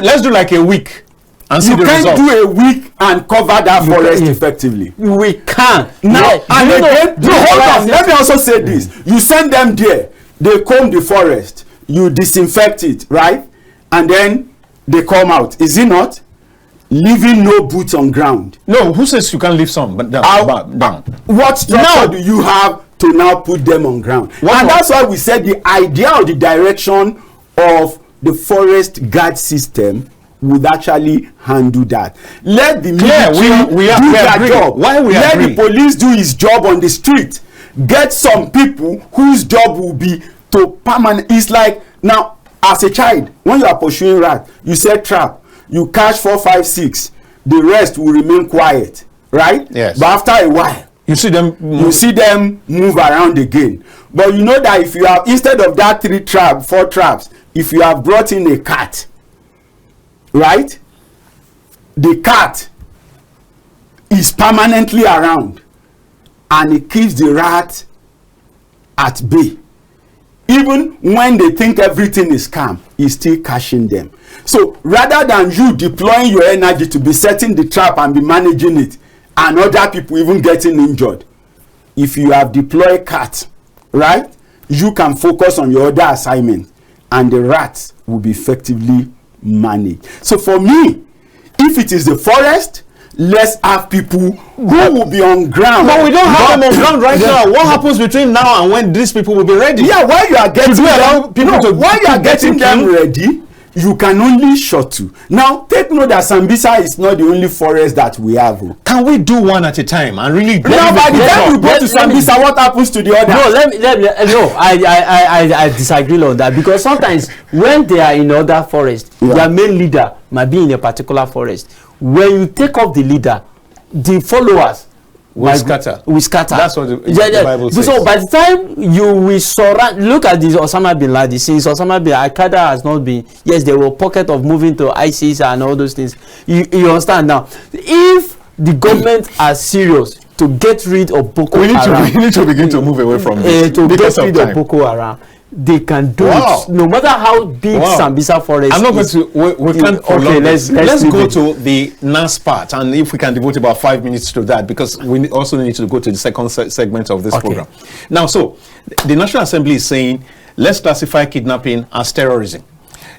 let's do like a week. And you can't do a week and cover that forest effectively. We can. Now, and again, hold on. Let me also say this. You send them there, they comb the forest, you disinfect it, right? And then they come out. Is it not? Leaving no boots on ground. No, who says you can't leave some but down? What structure do you have to now put them on ground? That's why we said the idea or the direction of the forest guard system would actually handle that. Let the military do their job. Let the police do his job on the street. Get some people whose job will be to permanent. It's like now, as a child, when you are pursuing rat, you set trap, you catch 4, 5, 6. The rest will remain quiet, right? Yes. But after a while, you see them move around again. But you know that if you have, instead of that 4 traps, if you have brought in a cat, right, the cat is permanently around and it keeps the rat at bay. even when they think everything is calm, he's still cashing them. So rather than you deploying your energy to be setting the trap and be managing it, and other people even getting injured, if you have deployed cat, right, you can focus on your other assignment, and the rats will be effectively managed. So for me, if it is the forest, let's have people who will be on ground. But we don't have them on ground right now. What happens between now and when these people will be ready? Yeah, while you are getting them ready, you can only shuttle. Now, take note that Sambisa is not the only forest that we have. Can we do one at a time and really? Now, by the time we go to Sambisa, what happens to the other? No, I disagree on that, because sometimes when they are in other forest, their main leader might be in a particular forest. When you take off the leader, the followers will scatter. That's what the Bible says. So by the time you will surround, look at this Osama bin Laden. Since Osama bin Al-Qaeda has not been, yes, there were pockets of moving to ISIS and all those things. You understand now? If the government are serious to get rid of Boko Haram, we need to begin to move away from this. To get rid of Boko Haram, they can do it no matter how big Sambisa forest I'm not going to, we can't prolong. Let's go to the Nass part, and if we can devote about 5 minutes to that, because we also need to go to the second segment of this program. Now, so the National Assembly is saying, let's classify kidnapping as terrorism.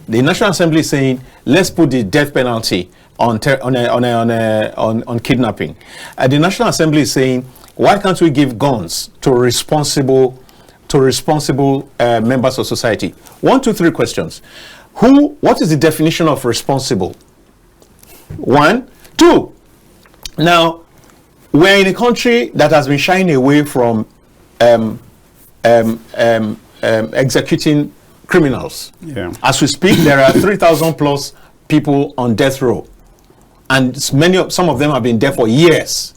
The National Assembly is saying, let's put the death penalty on kidnapping. The National Assembly is saying, why can't we give guns to responsible members of society? 1, 2, 3 questions. What is the definition of responsible? 1, 2. Now, we're in a country that has been shying away from executing criminals. As we speak, there are 3,000 plus people on death row, and some of them have been there for years,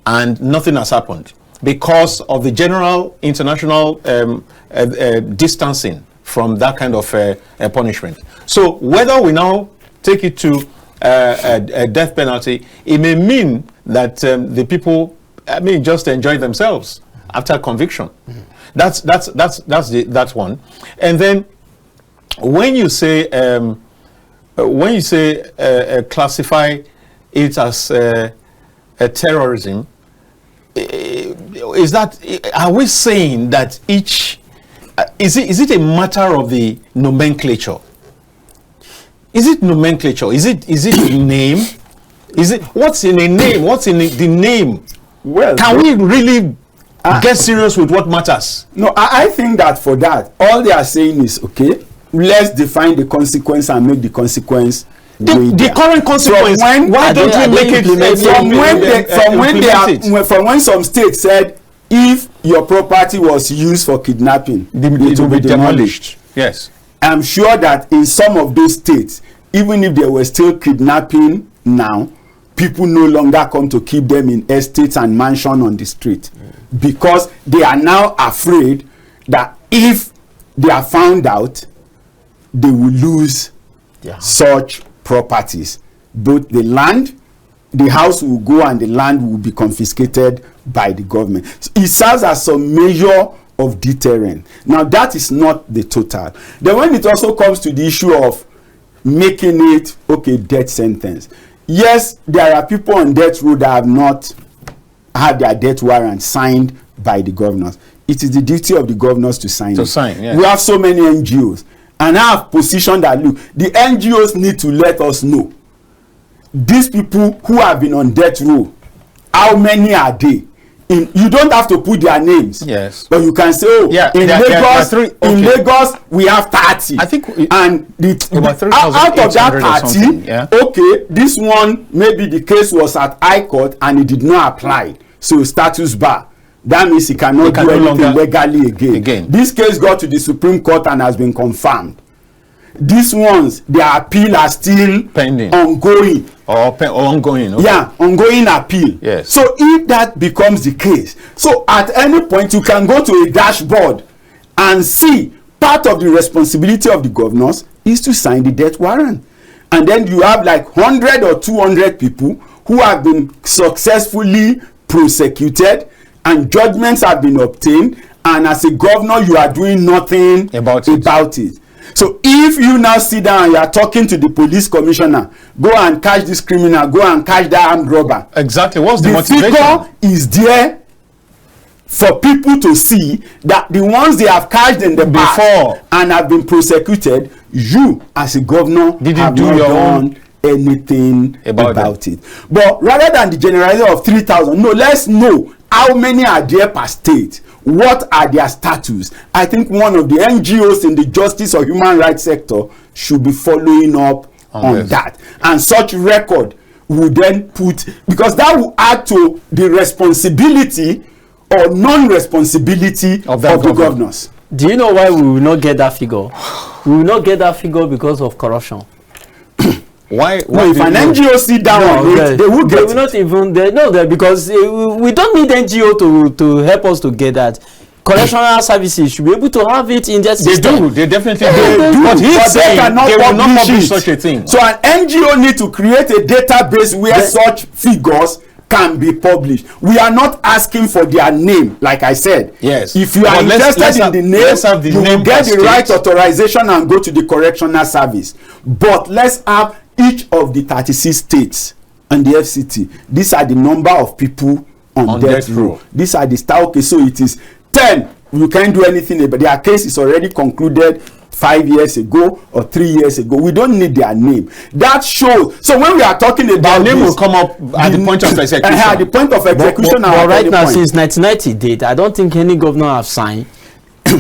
and nothing has happened, because of the general international distancing from that kind of punishment. So whether we now take it to a death penalty, it may mean that the people, just enjoy themselves after conviction. That's one. And then when you say classify it as a terrorism, are we saying that is it a matter of the nomenclature? Is it nomenclature? Is it a name? What's in a name? What's in the name? Well, can we really get serious with what matters? No, I think that for that, all they are saying is, okay, let's define the consequence and make the consequence the current consequence. Why don't we make it from when some states said, if your property was used for kidnapping, it will be demolished. Yes, I'm sure that in some of those states, even if they were still kidnapping now, people no longer come to keep them in estates and mansions on the street, because they are now afraid that if they are found out, they will lose such properties. Both the land, the house will go, and the land will be confiscated by the government. So it serves as some measure of deterrent. Now, that is not the total. Then when it also comes to the issue of making it, death sentence. Yes, there are people on death row that have not had their death warrant signed by the governors. It is the duty of the governors to sign it. Yes. We have so many NGOs. And I have positioned that, look, the NGOs need to let us know, these people who have been on death row, how many are they? You don't have to put their names. Yes. But you can say, in Lagos, we have 30. I think out of that 30, this one, maybe the case was at High Court and it did not apply. So status bar. That means he cannot do anything legally again. This case got to the Supreme Court and has been confirmed. These ones, their appeal are still pending, ongoing. Ongoing. Okay. Yeah, ongoing appeal. Yes. So if that becomes the case, so at any point you can go to a dashboard and see part of the responsibility of the governors is to sign the death warrant. And then you have like 100 or 200 people who have been successfully prosecuted, and judgments have been obtained, and as a governor you are doing nothing about it. So if you now sit down and you are talking to the police commissioner, go and catch this criminal, go and catch that armed robber. Exactly. What's the motivation? The figure is there for people to see that the ones they have catched in the past and have been prosecuted, you as a governor have not done anything about it. But rather than the generalization of 3,000, no, let's know how many are there per state. What are their status? I think one of the NGOs in the justice or human rights sector should be following up on that. And such record will then put, because that will add to the responsibility or non-responsibility of the governors. Do you know why we will not get that figure? We will not get that figure because of corruption. Why if an NGO sit down they will get will not even because we don't need NGO to help us to get that. Correctional services should be able to have it in their system. They definitely do. But he's saying they will not publish such a thing. So an NGO need to create a database where such figures can be published. We are not asking for their name, like I said. Yes. If you are interested in the name, you will get the right authorization and go to the correctional service. But let's have each of the 36 states and the FCT. These are the number of people on death row. These are the star. Okay, so it is 10. You can't do anything, but their case is already concluded 5 years ago or 3 years ago. We don't need their name. That shows. So when we are talking about their name will come up at the point of execution. At the point of execution. But right now, since 1990 date, I don't think any governor have signed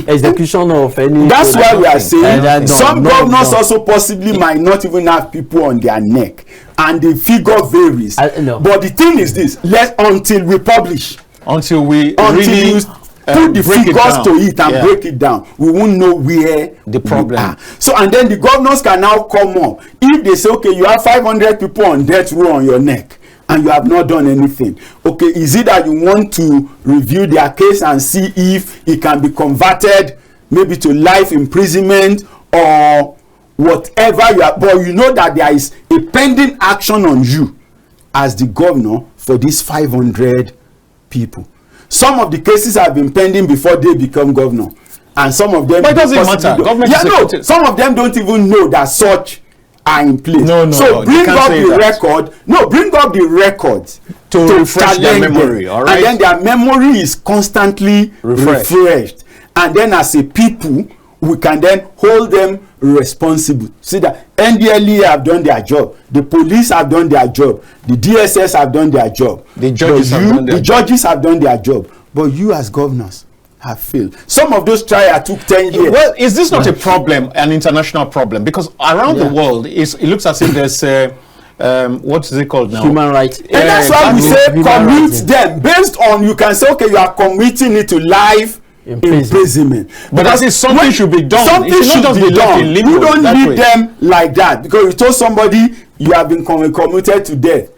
execution of any. That's why we are saying some governors also possibly might not even have people on their neck, and the figure varies. But the thing is this: until we publish, until we really put the figures to it and break it down, we won't know where the problem are. So, and then the governors can now come up. If they say, okay, you have 500 people on death row on your neck and you have not done anything, okay, is it that you want to review their case and see if it can be converted maybe to life imprisonment or whatever you are, but you know that there is a pending action on you as the governor for these 500 people. Some of the cases have been pending before they become governor, and some of them. But it doesn't matter. Some of them don't even know that such are in place. So bring up the record. Bring up the records to refresh their memory. All right. And then their memory is constantly refreshed. And then as a people, we can then hold them responsible. See that NDLEA have done their job, the police have done their job, the DSS have done their job, the judges have done their job, but you as governors have failed. Some of those trials took 10 years. Well, is this not a problem, an international problem? Because around the world, it looks as if there's what is it called now? Human rights. And that's why we say commit them based on, you can say, okay, you are committing it to life imprisonment. But that is something should be done. Something should be done. You don't leave them like that, because you told somebody you have been committed to death,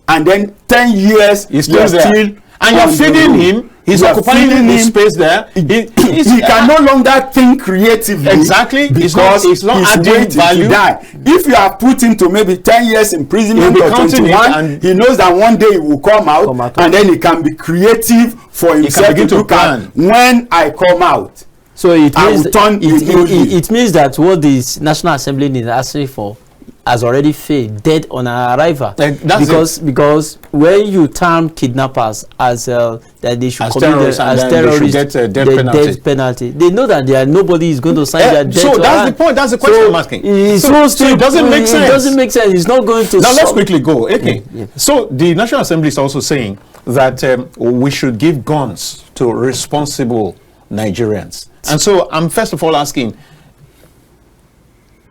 and then 10 years you're still and you're feeding him. He's occupying his space there. He can no longer think creatively. Exactly. Because it's not adding value. If you have put him to maybe 10 years imprisonment or 21, he knows that one day he will come out and then he can be creative for himself to look at when I come out. So it means that what the National Assembly is asking for has already failed, dead on our arrival. Because when you term kidnappers as that they should commit as terrorists, get a death penalty. They know that nobody is going to sign their death. So that's the point. That's the question I'm asking. So it doesn't make sense. It doesn't make sense. It's not going to. Now let's quickly go. Okay. So the National Assembly is also saying that we should give guns to responsible Nigerians. And so I'm first of all asking,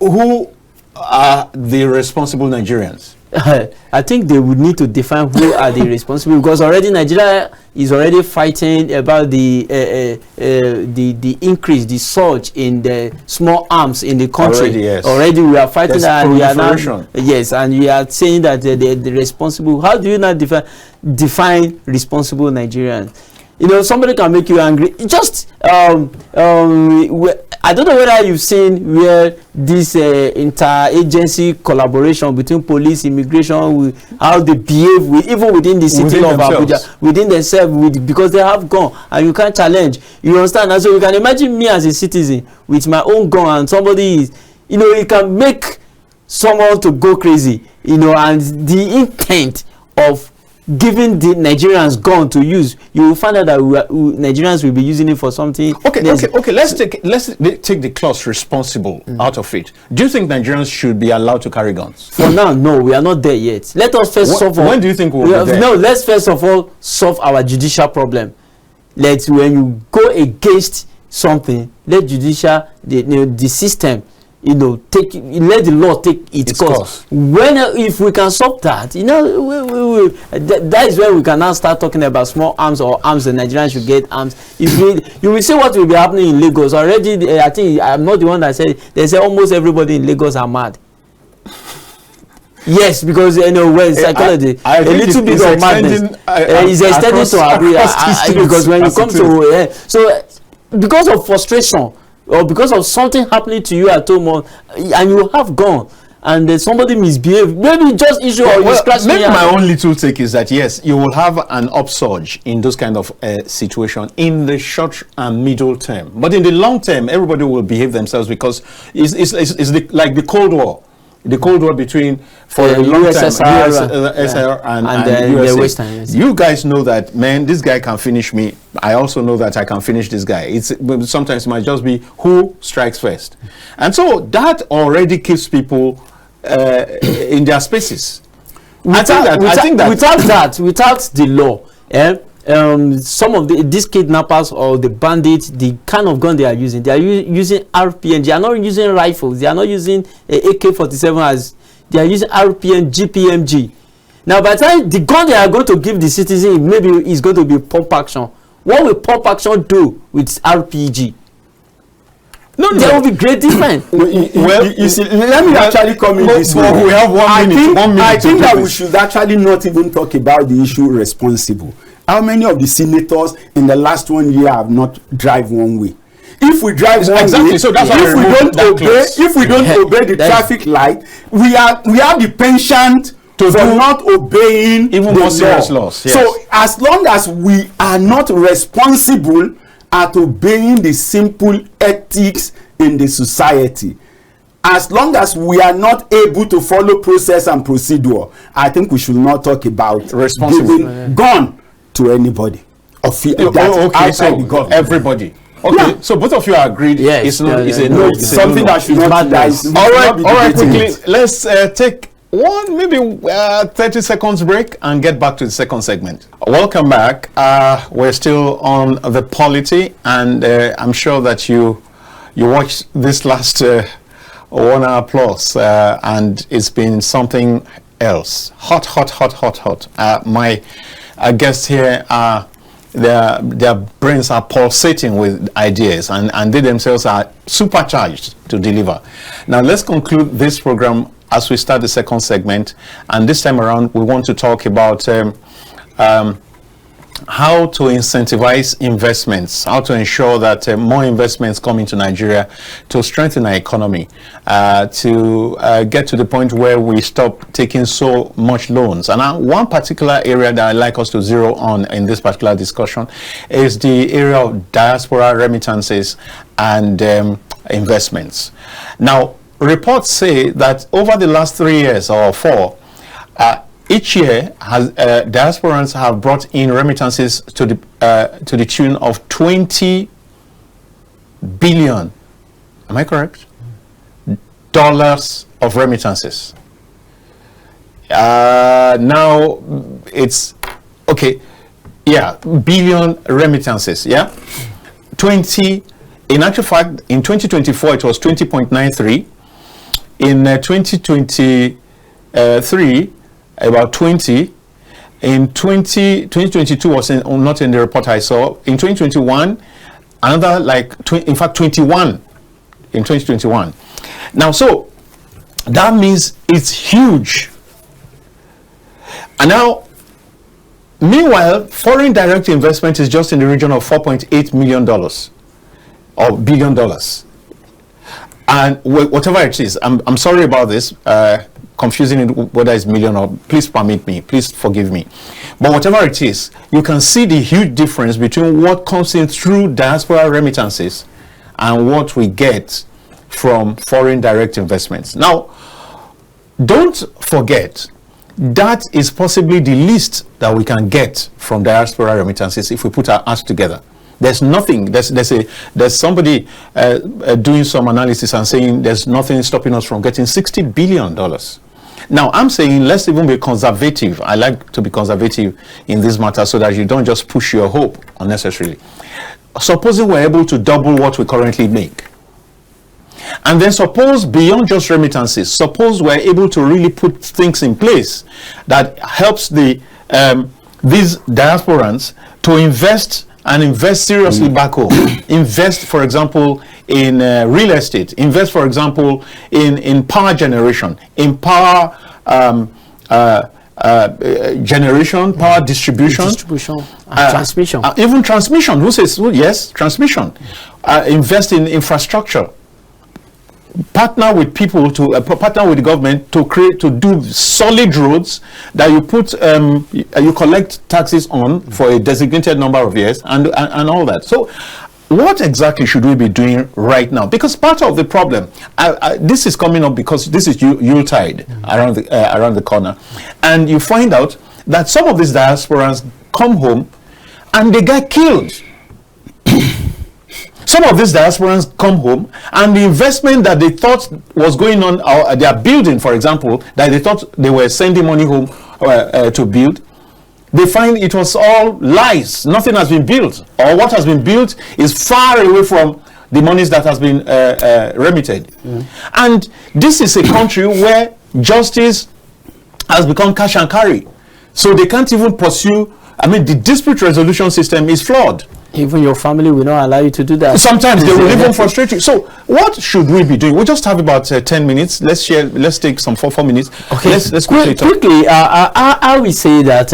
who are the responsible Nigerians? I think they would need to define who are the responsible, because already Nigeria is already fighting about the increase, the surge in the small arms in the country. Already we are fighting that, and we are now, and we are saying that the responsible. How do you not define responsible Nigerians? You know, somebody can make you angry. Just I don't know whether you've seen where this interagency collaboration between police, immigration, how they behave even within the city of Abuja, within themselves, because they have gun and you can't challenge. You understand? And so you can imagine me as a citizen with my own gun, and somebody is, you know, it can make someone to go crazy, you know, and the intent of giving the Nigerians gun to use, you will find out that Nigerians will be using it for something. Okay. Let's take the clause responsible out of it. Do you think Nigerians should be allowed to carry guns? For now, no, we are not there yet. Let us first solve. When do you think we'll be there? No, let's first of all solve our judicial problem. When you go against something, let judicial the system, you know, let the law take its course. If we can stop that, you know, that is where we can now start talking about small arms or arms. The Nigerians should get arms. If you will see what will be happening in Lagos already. I think I'm not the one that said. They say almost everybody in Lagos are mad. Yes, because you know, when psychology, a little bit of madness is extending to Abuja, because when you come to so because of frustration, or because of something happening to you at home, and you have gone, and somebody misbehaved, maybe just issue or you scratch me. Maybe my own little take is that yes, you will have an upsurge in those kind of situation in the short and middle term, but in the long term, everybody will behave themselves, because it's like the Cold War. The Cold War between, for a long time, USSR and USA. The Western, you guys know that, man, this guy can finish me. I also know that I can finish this guy. Sometimes it might just be who strikes first. And so that already keeps people in their spaces. Without the law, some of these kidnappers or the bandits, the kind of gun they are using RPN. They are not using rifles. They are not using AK-47 as they are using RPN, GPMG. Now, by the time the gun they are going to give the citizen, maybe is going to be pump action. What will pump action do with RPG? There will be great difference. Well, you see, let me actually come in this way. We have 1 minute. I think that we should actually not even talk about the issue responsible. How many of the senators in the last 1 year have not drive one way? If we drive one way, so that's if we don't obey the traffic light, we have the penchant for not obeying even more serious laws. Yes. So as long as we are not responsible at obeying the simple ethics in the society, as long as we are not able to follow process and procedure, I think we should not talk about giving gun to anybody. Everybody. Okay, yeah. So both of you are agreed. Yes, something that should not die. All right, quickly. Let's take maybe 30 seconds break and get back to the second segment. Welcome back. We're still on the POLITY, and I'm sure that you watched this last 1 hour plus, and it's been something else. Hot. My guests here are, their brains are pulsating with ideas, and they themselves are supercharged to deliver. Now let's conclude this program as we start the second segment, and this time around we want to talk about how to incentivize investments, how to ensure that more investments come into Nigeria to strengthen our economy, to get to the point where we stop taking so much loans. And one particular area that I'd like us to zero on in this particular discussion is the area of diaspora remittances and investments. Now, reports say that over the last 3 years or 4, each year diasporans have brought in remittances to the tune of 20 billion. Am I correct? Dollars of remittances. Now it's okay. Yeah, billion remittances. Yeah, 20. In actual fact, in 2024 it was 20.93. In 2023. About 20. In 2022 was not in the report I saw. In 2021, another in fact 21 in 2021. Now, so that means it's huge. And now Meanwhile, foreign direct investment is just in the region of $4.8 million or $billion. And whatever it is, I'm sorry about this, confusing it whether it's million or, please permit me, please forgive me. But whatever it is, you can see the huge difference between what comes in through diaspora remittances and what we get from foreign direct investments. Now, don't forget, that is possibly the least that we can get from diaspora remittances if we put our hands together. There's nothing, there's somebody doing some analysis and saying there's nothing stopping us from getting $60 billion. Now, I'm saying let's even be conservative. I like to be conservative in this matter so that you don't just push your hope unnecessarily. Supposing we're able to double what we currently make, and then suppose beyond just remittances, suppose we're able to really put things in place that helps these diasporans to invest and invest seriously back home. Invest, for example, in real estate. Invest, for example, in power generation, in power generation, power distribution, and transmission. Even transmission. Who says, well, yes, transmission. Invest in infrastructure. Partner with people to partner with the government to do solid roads that you put you collect taxes on for a designated number of years and all that. So what exactly should we be doing right now? Because part of the problem, this is coming up because this is Yuletide around the corner, and you find out that some of these diasporans come home and they get killed. Some of these diasporans come home and the investment that they thought was going on, or they are building, for example, that they thought they were sending money home to build, they find it was all lies. Nothing has been built, or what has been built is far away from the monies that has been remitted. And this is a country where justice has become cash and carry. So they can't even pursue, I mean, the dispute resolution system is flawed. Even your family will not allow you to do that. Sometimes they will even frustrate you. So what should we be doing? We just have about 10 minutes. Let's take some 4 minutes. Okay. Let's quickly. I will say that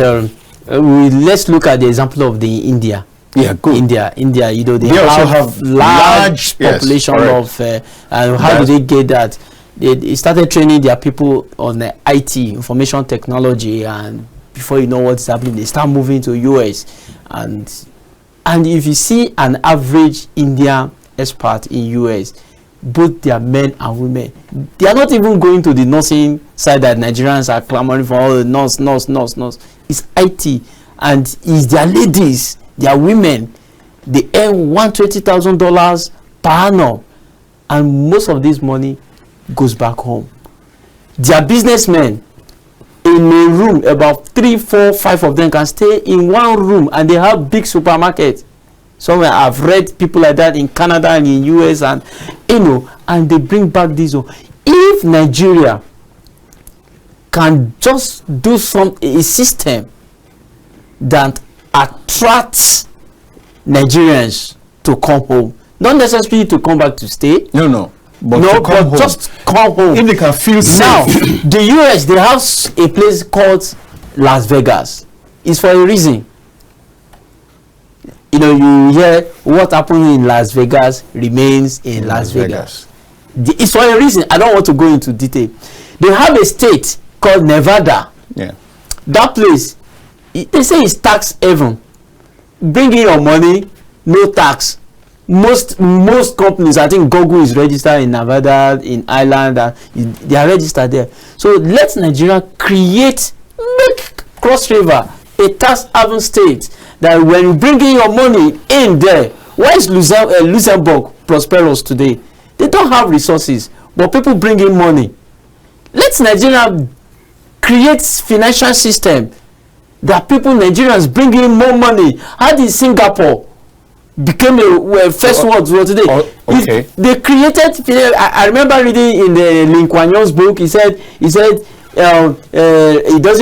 let's look at the example of the India. Yeah, good. India. You know, they also have large population of. And how do they get that? They started training their people on IT, information technology, and before you know what's happening, they start moving to US. And if you see an average Indian expert in US, both their men and women, they are not even going to the nursing side that Nigerians are clamoring for. All the nurse. It's IT, and it's their ladies, their women. They earn $120,000 per annum, and most of this money goes back home. Their businessmen, in a room, about 3, 4, 5 of them can stay in one room, and they have big supermarket. Somewhere I've read people like that in Canada and in US, and you know, and they bring back this. If Nigeria can just do a system that attracts Nigerians to come home, not necessarily to come back to stay. But just come home. If they can feel safe. Now, the US, they have a place called Las Vegas. It's for a reason. You know, you hear what happened in Las Vegas remains in Las Vegas. It's for a reason. I don't want to go into detail. They have a state called Nevada. Yeah. That place, they say it's tax haven. Bring in your money, no tax. Most companies, I think Google is registered in Nevada, in Ireland, they are registered there. So let Nigeria make Cross River a tax haven state, that when you bring in your money in there, why is Luxembourg prosperous today? They don't have resources, but people bring in money. Let Nigeria create financial system that people, Nigerians, bring in more money. How did Singapore became a first world today? Okay. They created. I remember reading in the Lin Kuan Yew's book. He said he doesn't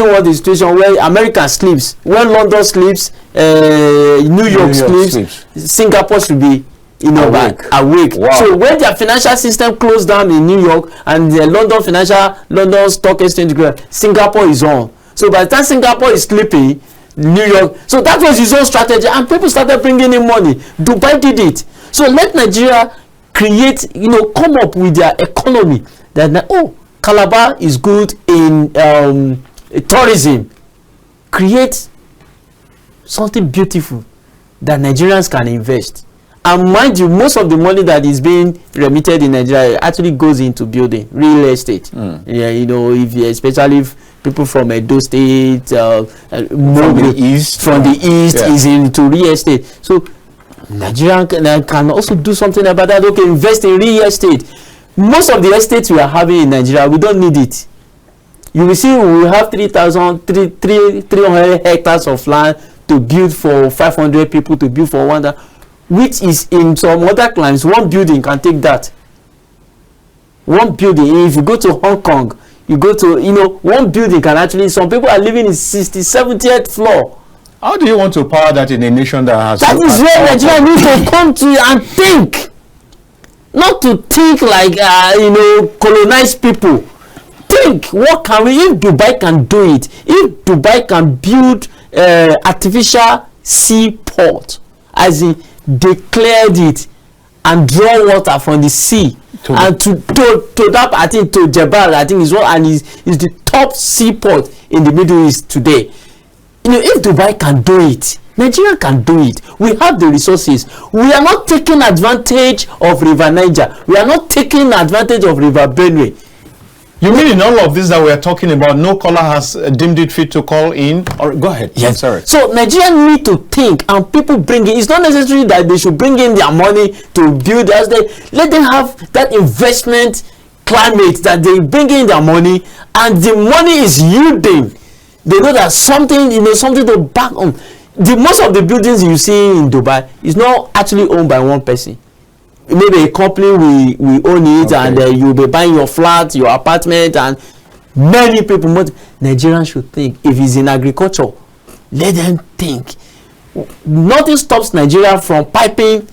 want the situation where America sleeps, when London sleeps, New York sleeps. Singapore should be awake. Wow. So when their financial system closed down in New York and the London stock exchange, Singapore is on. So by the time Singapore is sleeping, New York. So that was his own strategy, and people started bringing in money. Dubai did it. So let Nigeria create, come up with their economy. That Calabar is good in tourism. Create something beautiful that Nigerians can invest. And mind you, most of the money that is being remitted in Nigeria actually goes into building, real estate. Yeah, especially if people from Edo State, from the east is into real estate. So Nigeria can also do something about that. Okay, invest in real estate. Most of the estates we are having in Nigeria, we don't need it. You will see we have 300 hectares of land to build for 500 people, to build for 100, which is in some other climes, one building can take that. One building, if you go to Hong Kong, you go to, one building can actually, some people are living in 60th, 70th floor. How do you want to power that in a nation that has... That is where Nigeria needs to come to and think. Not to think like, colonized people. Think, what can we, if Dubai can do it, if Dubai can build artificial seaport, as in declared it and draw water from the sea and to that, I think, to Jebel, I think is one, and is the top seaport in the Middle East today. If Dubai can do it, Nigeria can do it. We have the resources. We are not taking advantage of River Niger. We are not taking advantage of River Benue. You mean in all of this that we are talking about, no caller has deemed it fit to call in? Or go ahead. Yes, I'm sorry. So Nigeria need to think, and people bring in. It's not necessary that they should bring in their money to build us. Let them have that investment climate that they bring in their money, and the money is yielding. They know that something to back on. Most of the buildings you see in Dubai is not actually owned by one person. Maybe a company will own it, and you'll be buying your flat, your apartment, and many people. Nigerians should think. If it's in agriculture, let them think. Nothing stops Nigeria from piping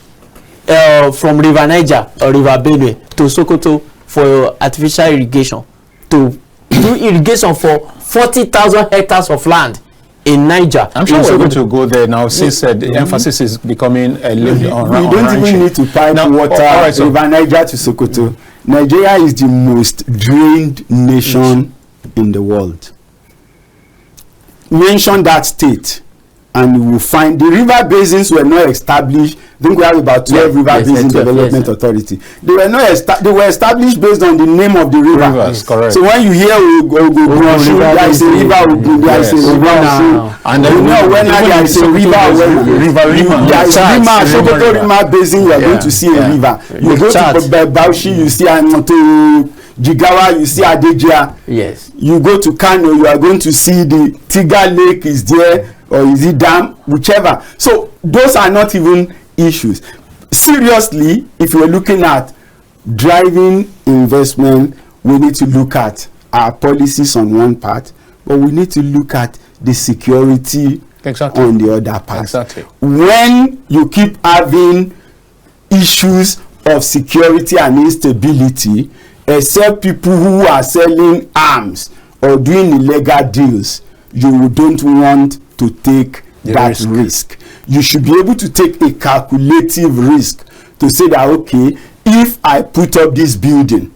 from River Niger or River Benue to Sokoto for artificial irrigation, to do irrigation for 40,000 hectares of land in Niger. I'm sure we're going to go there now, since the emphasis is becoming a little on ranching. We don't even need to pipe water River Niger to Sokoto. Nigeria is the most drained nation in the world. Mention that state, and you will find the river basins were not established. I think we have about 12 river basin development authority. They were not they were established based on the name of the river. Rivers, correct. So when you hear there is a river, there is a river, and when there is a river, Sokoto Rima basin, you are going to see a river. You go to Bauchi, you see to Jigawa, you see Adejia. Yes. You go to Kano, you are going to see the Tiga Lake is there, or is it dam, whichever. So those are not even issues. Seriously, if you're looking at driving investment, we need to look at our policies on one part, but we need to look at the security on the other part. Exactly. When you keep having issues of security and instability, except people who are selling arms or doing illegal deals, you don't want to take that risk. You should be able to take a calculative risk to say that, okay, if I put up this building,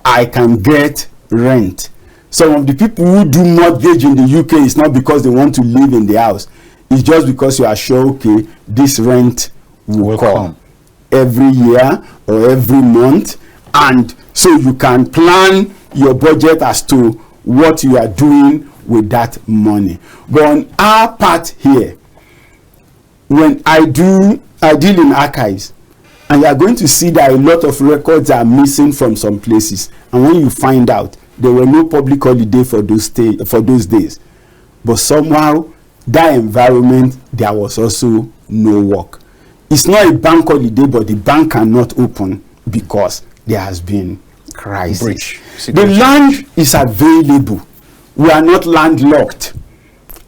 I can get rent. Some of the people who do mortgage in the UK is not because they want to live in the house. It's just because you are sure, okay, this rent will come every year or every month, and so you can plan your budget as to what you are doing with that money. But on our part here, when I deal in archives, and you are going to see that a lot of records are missing from some places, and when you find out there were no public holiday for those days, but somehow that environment there was also no work. It's not a bank holiday, but the bank cannot open because there has been crisis. The land is available. We are not landlocked.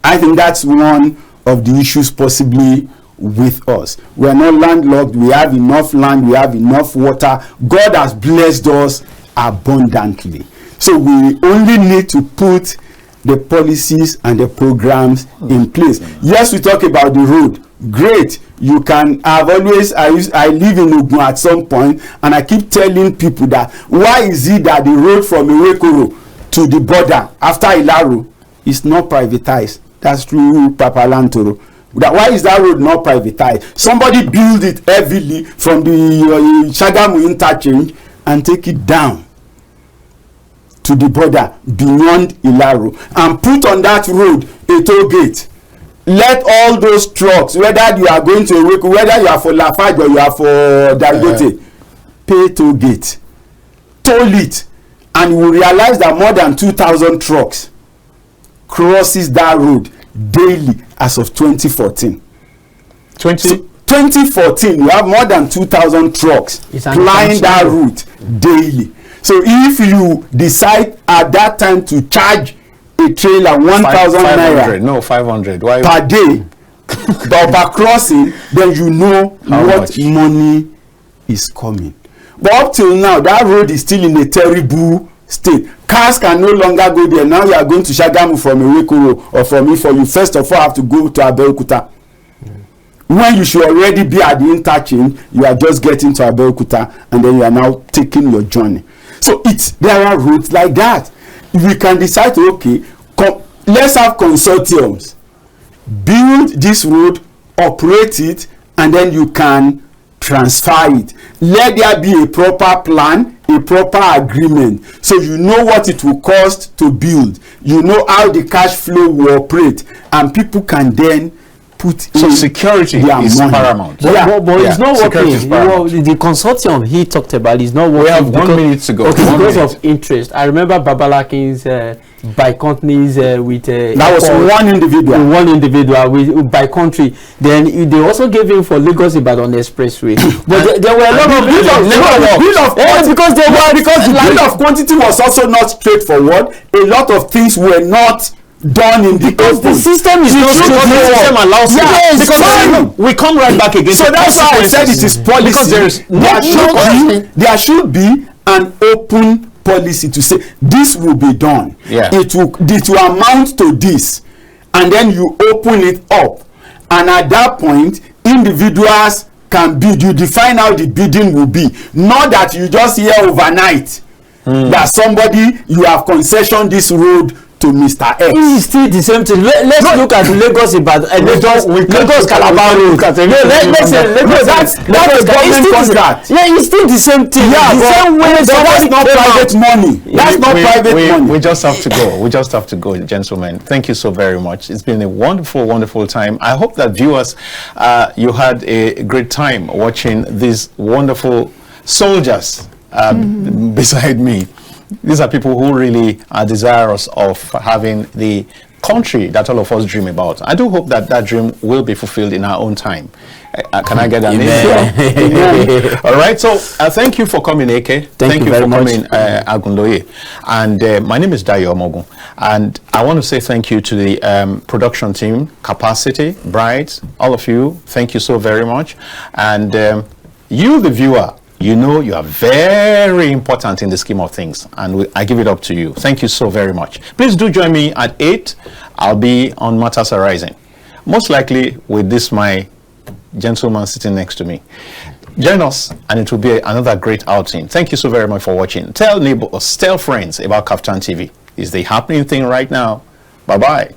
I think that's one of the issues possibly with us. We are not landlocked. We have enough land. We have enough water. God has blessed us abundantly. So we only need to put the policies and the programs in place. Yes, we talk about the road. Great. You can have always, I live in Ogun at some point, and I keep telling people that why is it that the road from Iwekoro to the border after Ilaro is not privatized? That's through Papalantoro. Why is that road not privatized? Somebody build it heavily from the Shagamu interchange and take it down to the border beyond Ilaro and put on that road a toll gate. Let all those trucks, whether you are going to Iweko, whether you are for Lafarge or you are for Dangote, pay toll gate, toll it, and you will realize that more than 2,000 trucks crosses that road daily as of 2014. 2014, we have more than 2,000 trucks plying that route daily. So if you decide at that time to charge a trailer 1,000 naira, no 500, why per day, per crossing, then you know how what money is coming. But up till now, that road is still in a terrible state. Cars can no longer go there. Now you are going to Shagamu from Iwekoro or from Ifo. You first of all have to go to Abeokuta. When you should already be at the interchange, you are just getting to Abeokuta, and then you are now taking your journey. So there are routes like that. We can decide to, okay, let's have consortiums, build this road, operate it, and then you can transfer it. Let there be a proper plan, a proper agreement, so you know what it will cost to build, you know how the cash flow will operate, and people can then put so security is paramount. But it's not working. The consortium he talked about is not working. We have 1 minute to go. Okay, because of interest. I remember Babalakin's by companies with that was one individual with by country. Then they also gave him for Lagos Ibadan Expressway. But there were a lot of because the bill of quantity was also not straightforward. A lot of things were not done in because the system is not the system allows yes, because we come right back again. So that's why I said it is policy. Because there should be an open policy to say this will be done. Yeah. It will amount to this, and then you open it up, and at that point individuals can bid. You define how the bidding will be, not that you just hear overnight that somebody you have concessioned this road to Mr. X. It is still the same thing. Let's look at Lagos Ibadan and Lagos Calabar Road. Let's say that's government contract. Yeah, it's still the same thing. Yeah, the same way. That's not private money. That's not private money. We just have to go. We just have to go, gentlemen. Thank you so very much. It's been a wonderful, wonderful time. I hope that viewers, you had a great time watching these wonderful soldiers beside me. These are people who really are desirous of having the country that all of us dream about. I do hope that that dream will be fulfilled in our own time. Can I get an amen? All right. So thank you for coming, AK. Thank you for coming, Agunloye. And my name is Dayo Omogun. And I want to say thank you to the production team, Capacity, Bright, all of you. Thank you so very much. And you, the viewer, you know you are very important in the scheme of things, and I give it up to you. Thank you so very much. Please do join me at 8. I'll be on Matters Arising, most likely with this my gentleman sitting next to me. Join us, and it will be another great outing. Thank you so very much for watching. Tell neighbors, tell friends about Kaftan TV. It's the happening thing right now. Bye-bye.